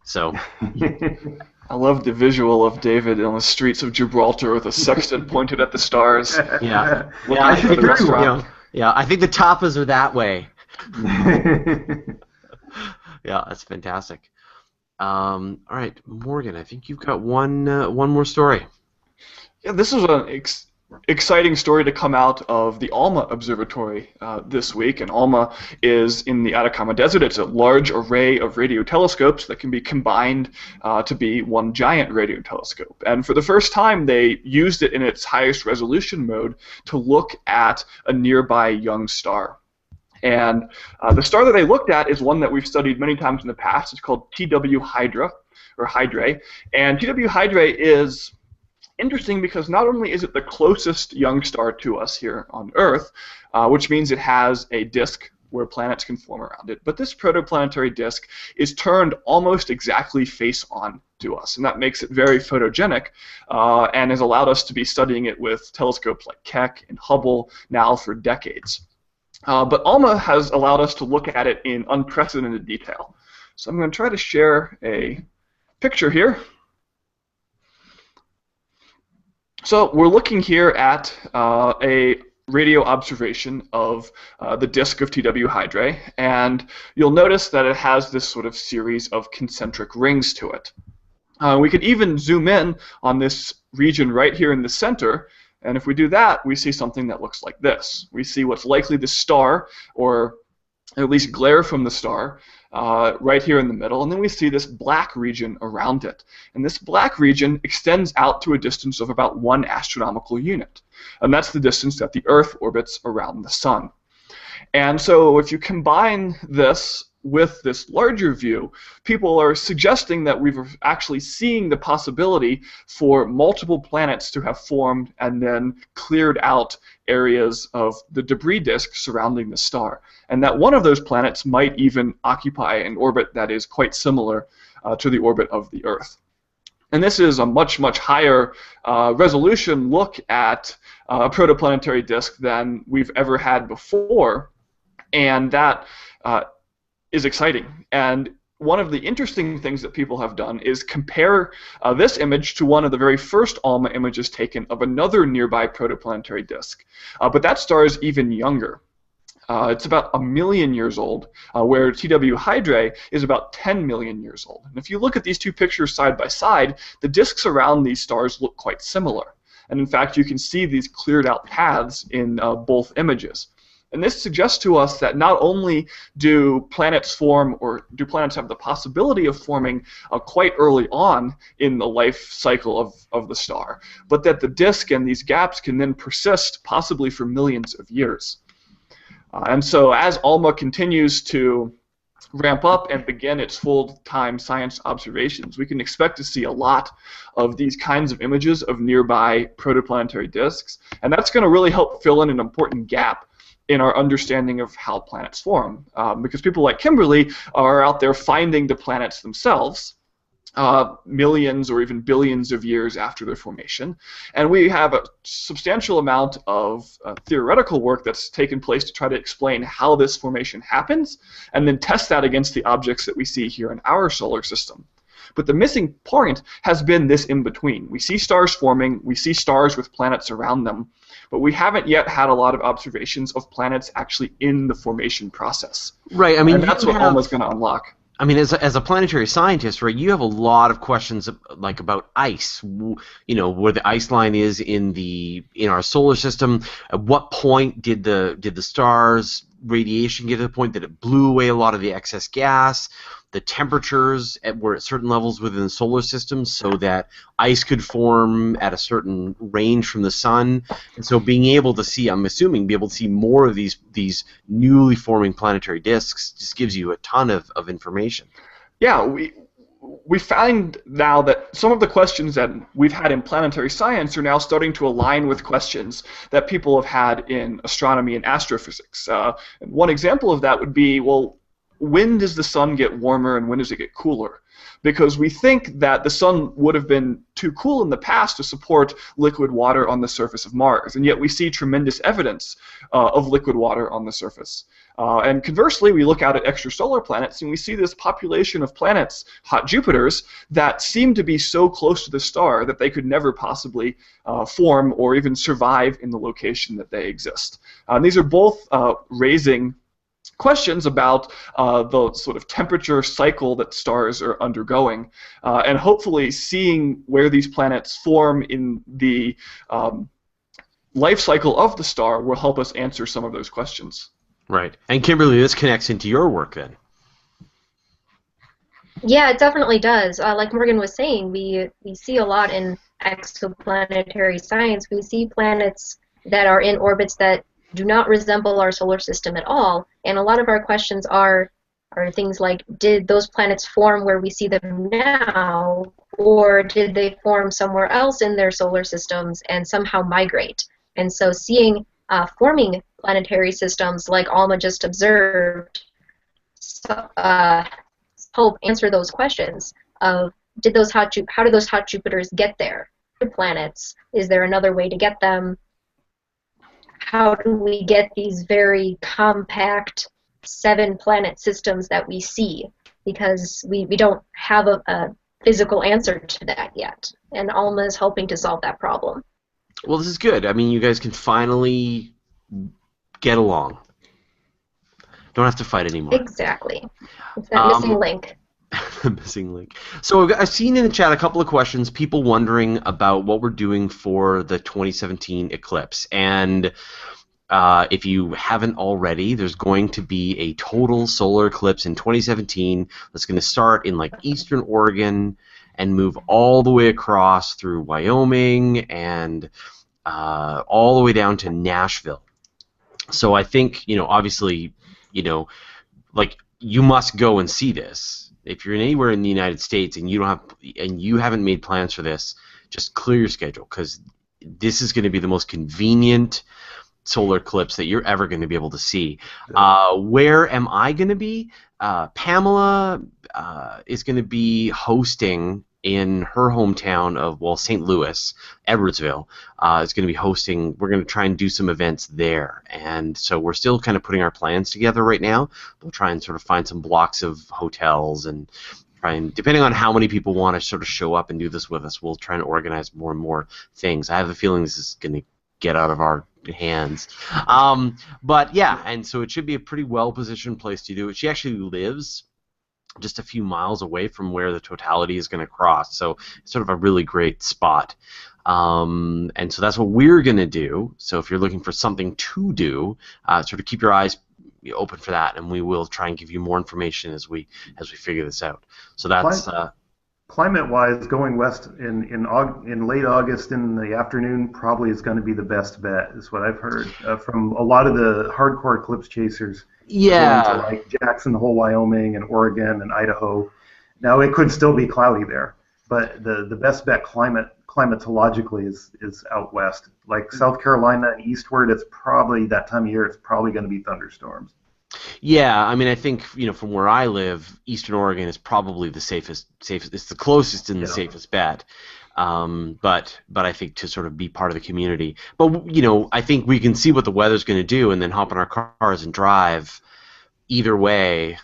So. I love the visual of David on the streets of Gibraltar with a sextant pointed at the stars. Yeah. I think the restaurant. I think the tapas are that way. Yeah, that's fantastic. All right, Morgan, I think you've got one more story. Yeah, this is an exciting story to come out of the ALMA Observatory this week. And ALMA is in the Atacama Desert. It's a large array of radio telescopes that can be combined to be one giant radio telescope. And for the first time, they used it in its highest resolution mode to look at a nearby young star. And the star that they looked at is one that we've studied many times in the past. It's called TW Hydrae. And TW Hydrae is interesting because not only is it the closest young star to us here on Earth, which means it has a disk where planets can form around it, but this protoplanetary disk is turned almost exactly face on to us, and that makes it very photogenic and has allowed us to be studying it with telescopes like Keck and Hubble now for decades. But ALMA has allowed us to look at it in unprecedented detail. So I'm going to try to share a picture here. So we're looking here at a radio observation of the disk of TW Hydrae, and you'll notice that it has this sort of series of concentric rings to it. We could even zoom in on this region right here in the center, and if we do that, we see something that looks like this. We see what's likely the star, or at least glare from the star, right here in the middle, and then we see this black region around it. And this black region extends out to a distance of about 1 astronomical unit, and that's the distance that the Earth orbits around the Sun. And so if you combine this with this larger view, people are suggesting that we've actually seeing the possibility for multiple planets to have formed and then cleared out areas of the debris disk surrounding the star, and that one of those planets might even occupy an orbit that is quite similar to the orbit of the Earth. And this is a much, much higher resolution look at a protoplanetary disk than we've ever had before, and that is exciting. And one of the interesting things that people have done is compare this image to one of the very first ALMA images taken of another nearby protoplanetary disk. But that star is even younger. It's about 1 million years old, where TW Hydrae is about 10 million years old. And if you look at these two pictures side by side, the disks around these stars look quite similar. And in fact, you can see these cleared out paths in both images. And this suggests to us that not only do planets form, or do planets have the possibility of forming quite early on in the life cycle of the star, but that the disk and these gaps can then persist possibly for millions of years. And so as ALMA continues to ramp up and begin its full-time science observations, we can expect to see a lot of these kinds of images of nearby protoplanetary disks, and that's going to really help fill in an important gap in our understanding of how planets form, because people like Kimberly are out there finding the planets themselves millions or even billions of years after their formation, and we have a substantial amount of theoretical work that's taken place to try to explain how this formation happens and then test that against the objects that we see here in our solar system. But the missing point has been this in-between. We see stars forming, we see stars with planets around them, but we haven't yet had a lot of observations of planets actually in the formation process. Right. I mean, and that's what ALMA's going to unlock. I mean, as a planetary scientist, right, you have a lot of questions like about ice. You know, where the ice line is in our solar system. At what point did the stars' radiation get to the point that it blew away a lot of the excess gas? The temperatures were at certain levels within the solar system so that ice could form at a certain range from the sun. And so being able to see, I'm assuming, be able to see more of these newly forming planetary disks just gives you a ton of information. Yeah, we find now that some of the questions that we've had in planetary science are now starting to align with questions that people have had in astronomy and astrophysics. And one example of that would be, well, when does the sun get warmer and when does it get cooler? Because we think that the sun would have been too cool in the past to support liquid water on the surface of Mars, and yet we see tremendous evidence of liquid water on the surface. And conversely, we look out at extrasolar planets and we see this population of planets, hot Jupiters, that seem to be so close to the star that they could never possibly form or even survive in the location that they exist. And these are both raising questions about the sort of temperature cycle that stars are undergoing, and hopefully seeing where these planets form in the life cycle of the star will help us answer some of those questions. Right. And Kimberly, this connects into your work then. Yeah, it definitely does. Like Morgan was saying, we see a lot in exoplanetary science. We see planets that are in orbits that do not resemble our solar system at all, and a lot of our questions are things like, did those planets form where we see them now, or did they form somewhere else in their solar systems and somehow migrate? And so seeing forming planetary systems like ALMA just observed help answer those questions of, how did those hot Jupiters get there? Planets, is there another way to get them? How do we get these very compact 7-planet systems that we see? Because we don't have a physical answer to that yet, and ALMA is helping to solve that problem. Well, this is good. I mean, you guys can finally get along. Don't have to fight anymore. Exactly. It's that missing link. The missing link. So I've seen in the chat a couple of questions, people wondering about what we're doing for the 2017 eclipse. And if you haven't already, there's going to be a total solar eclipse in 2017 that's going to start in like eastern Oregon and move all the way across through Wyoming and all the way down to Nashville. So I think, obviously, like you must go and see this. If you're anywhere in the United States and you haven't made plans for this, just clear your schedule, because this is going to be the most convenient solar eclipse that you're ever going to be able to see. Where am I going to be? Pamela is going to be hosting in her hometown of, St. Louis, Edwardsville. Is going to be hosting. We're going to try and do some events there, and so we're still kind of putting our plans together right now. We'll try and sort of find some blocks of hotels and try and, depending on how many people want to sort of show up and do this with us, we'll try and organize more and more things. I have a feeling this is going to get out of our hands. But yeah, and so it should be a pretty well-positioned place to do it. She actually lives just a few miles away from where the totality is going to cross, so it's sort of a really great spot. And so that's what we're going to do. So if you're looking for something to do, sort of keep your eyes open for that, and we will try and give you more information as we figure this out. So that's climate-wise, going west in late August in the afternoon probably is going to be the best bet, is what I've heard from a lot of the hardcore eclipse chasers. Yeah. Going to like Jackson Hole, Wyoming, and Oregon and Idaho. Now it could still be cloudy there, but the best bet climatologically is out west. Like South Carolina and eastward, it's probably that time of year. It's probably going to be thunderstorms. Yeah, I mean, I think from where I live, Eastern Oregon is probably the safest. It's the closest and the safest bet. But I think to sort of be part of the community. But I think we can see what the weather's going to do, and then hop in our cars and drive. Either way,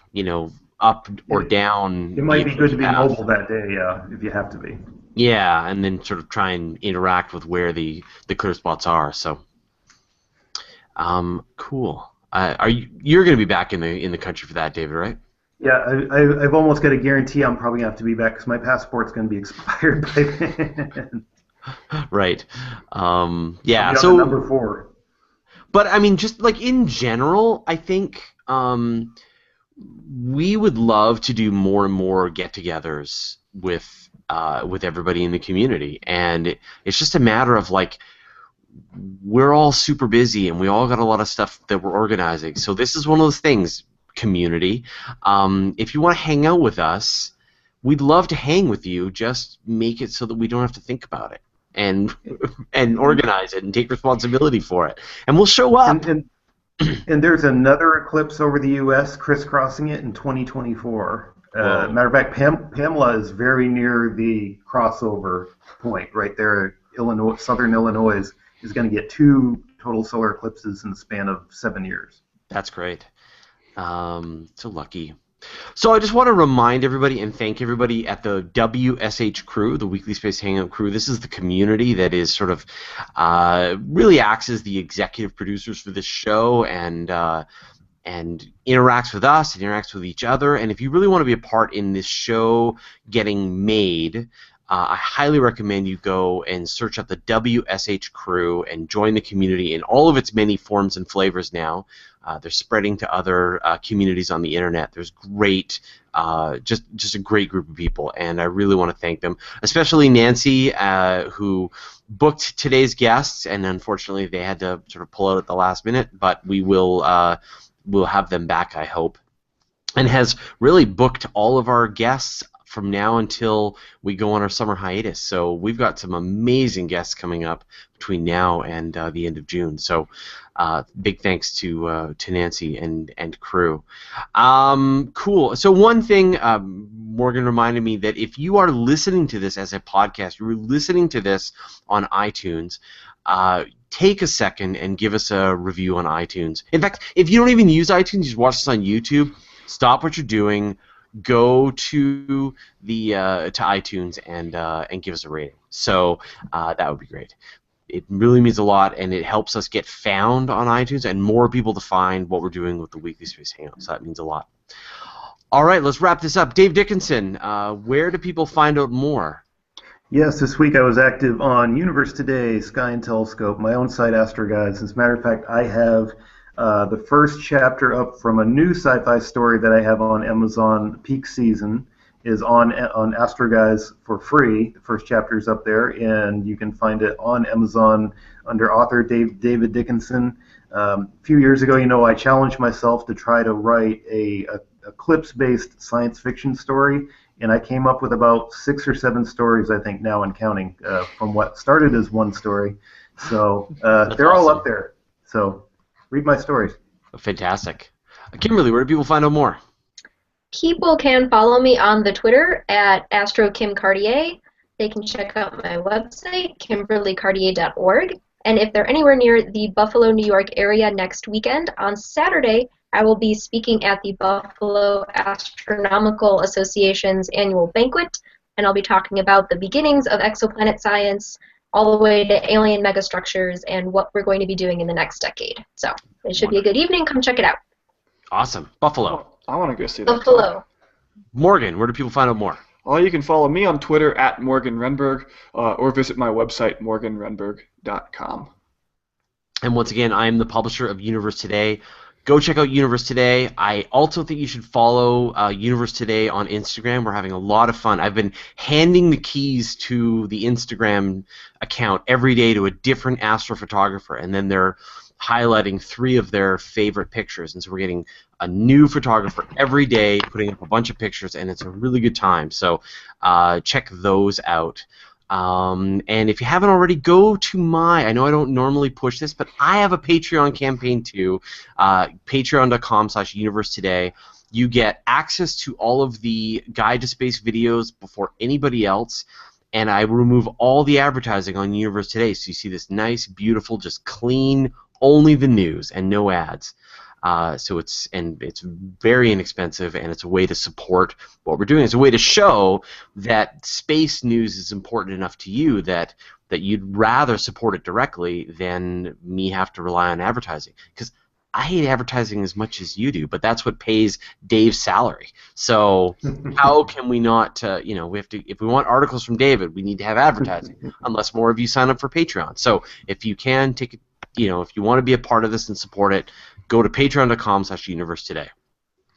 up or down. It might be good to be mobile that day, if you have to be. Yeah, and then sort of try and interact with where the clear spots are. So, cool. You're going to be back in the country for that, David, right? Yeah, I've almost got a guarantee I'm probably going to have to be back because my passport's going to be expired by then. Right. Yeah. So number 4. But I mean, just like in general, I think we would love to do more and more get-togethers with everybody in the community, and it's just a matter of like, we're all super busy and we all got a lot of stuff that we're organizing. So this is one of those things, community. If you want to hang out with us, we'd love to hang with you. Just make it so that we don't have to think about it and organize it and take responsibility for it. And we'll show up. And there's another eclipse over the U.S. crisscrossing it in 2024. Matter of fact, Pamela is very near the crossover point right there. Southern Illinois is going to get 2 total solar eclipses in the span of 7 years. That's great. So lucky. So I just want to remind everybody and thank everybody at the WSH Crew, the Weekly Space Hangout Crew. This is the community that is sort of really acts as the executive producers for this show and interacts with us and interacts with each other. And if you really want to be a part in this show getting made, I highly recommend you go and search up the WSH Crew and join the community in all of its many forms and flavors now. They're spreading to other communities on the internet. There's great, just a great group of people, and I really want to thank them, especially Nancy, who booked today's guests, and unfortunately they had to sort of pull out at the last minute, but we'll have them back, I hope, and has really booked all of our guests from now until we go on our summer hiatus. So we've got some amazing guests coming up between now and the end of June. So big thanks to Nancy and crew. Cool. So one thing, Morgan reminded me that if you are listening to this as a podcast, you're listening to this on iTunes, take a second and give us a review on iTunes. In fact, if you don't even use iTunes, you just watch this on YouTube, stop what you're doing, go to the to iTunes and give us a rating. So that would be great. It really means a lot, and it helps us get found on iTunes and more people to find what we're doing with the Weekly Space Hangout. So that means a lot. All right, let's wrap this up. Dave Dickinson, where do people find out more? Yes, this week I was active on Universe Today, Sky and Telescope, my own site, AstroGuides. As a matter of fact, I have the first chapter up from a new sci-fi story that I have on Amazon. Peak Season is on AstroGuides for free. The first chapter is up there, and you can find it on Amazon under author David Dickinson. A few years ago, I challenged myself to try to write a eclipse-based science fiction story, and I came up with about 6 or 7 stories, I think, now and counting, from what started as one story. So they're all up there. So read my stories. Fantastic. Kimberly, where do people find out more? People can follow me on the Twitter at AstroKimCartier. They can check out my website, KimberlyCartier.org. And if they're anywhere near the Buffalo, New York area next weekend, on Saturday, I will be speaking at the Buffalo Astronomical Association's annual banquet, and I'll be talking about the beginnings of exoplanet science all the way to alien megastructures and what we're going to be doing in the next decade. So it should be a good evening. Come check it out. Awesome. Buffalo. I want to go see that. Buffalo. Morgan, where do people find out more? Well, you can follow me on Twitter at Morgan Renberg, or visit my website, morganrenberg.com. And once again, I am the publisher of Universe Today. Go check out Universe Today. I also think you should follow Universe Today on Instagram. We're having a lot of fun. I've been handing the keys to the Instagram account every day to a different astrophotographer, and then they're highlighting 3 of their favorite pictures. And so we're getting a new photographer every day, putting up a bunch of pictures, and it's a really good time. So check those out. And if you haven't already, go to I know I don't normally push this, but I have a Patreon campaign too, patreon.com/universetoday. You get access to all of the Guide to Space videos before anybody else, and I remove all the advertising on Universe Today, so you see this nice, beautiful, just clean, only the news and no ads. So it's very inexpensive, and it's a way to support what we're doing. It's a way to show that space news is important enough to you that you'd rather support it directly than me have to rely on advertising. Because I hate advertising as much as you do, but that's what pays Dave's salary. So how can we not? We have to. If we want articles from David, we need to have advertising. Unless more of you sign up for Patreon. So if you can take it. If you want to be a part of this and support it, go to patreon.com/universetoday.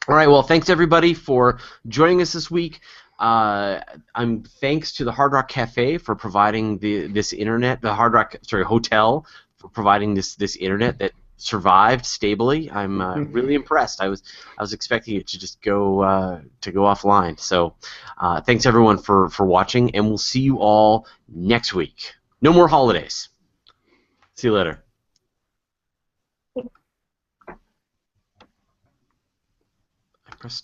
All right, well, thanks everybody for joining us this week. Thanks to the Hard Rock Cafe for providing this internet, the Hard Rock Hotel for providing this internet that survived stably. I'm really impressed. I was expecting it to just go offline. So thanks everyone for watching, and we'll see you all next week. No more holidays. See you later. Press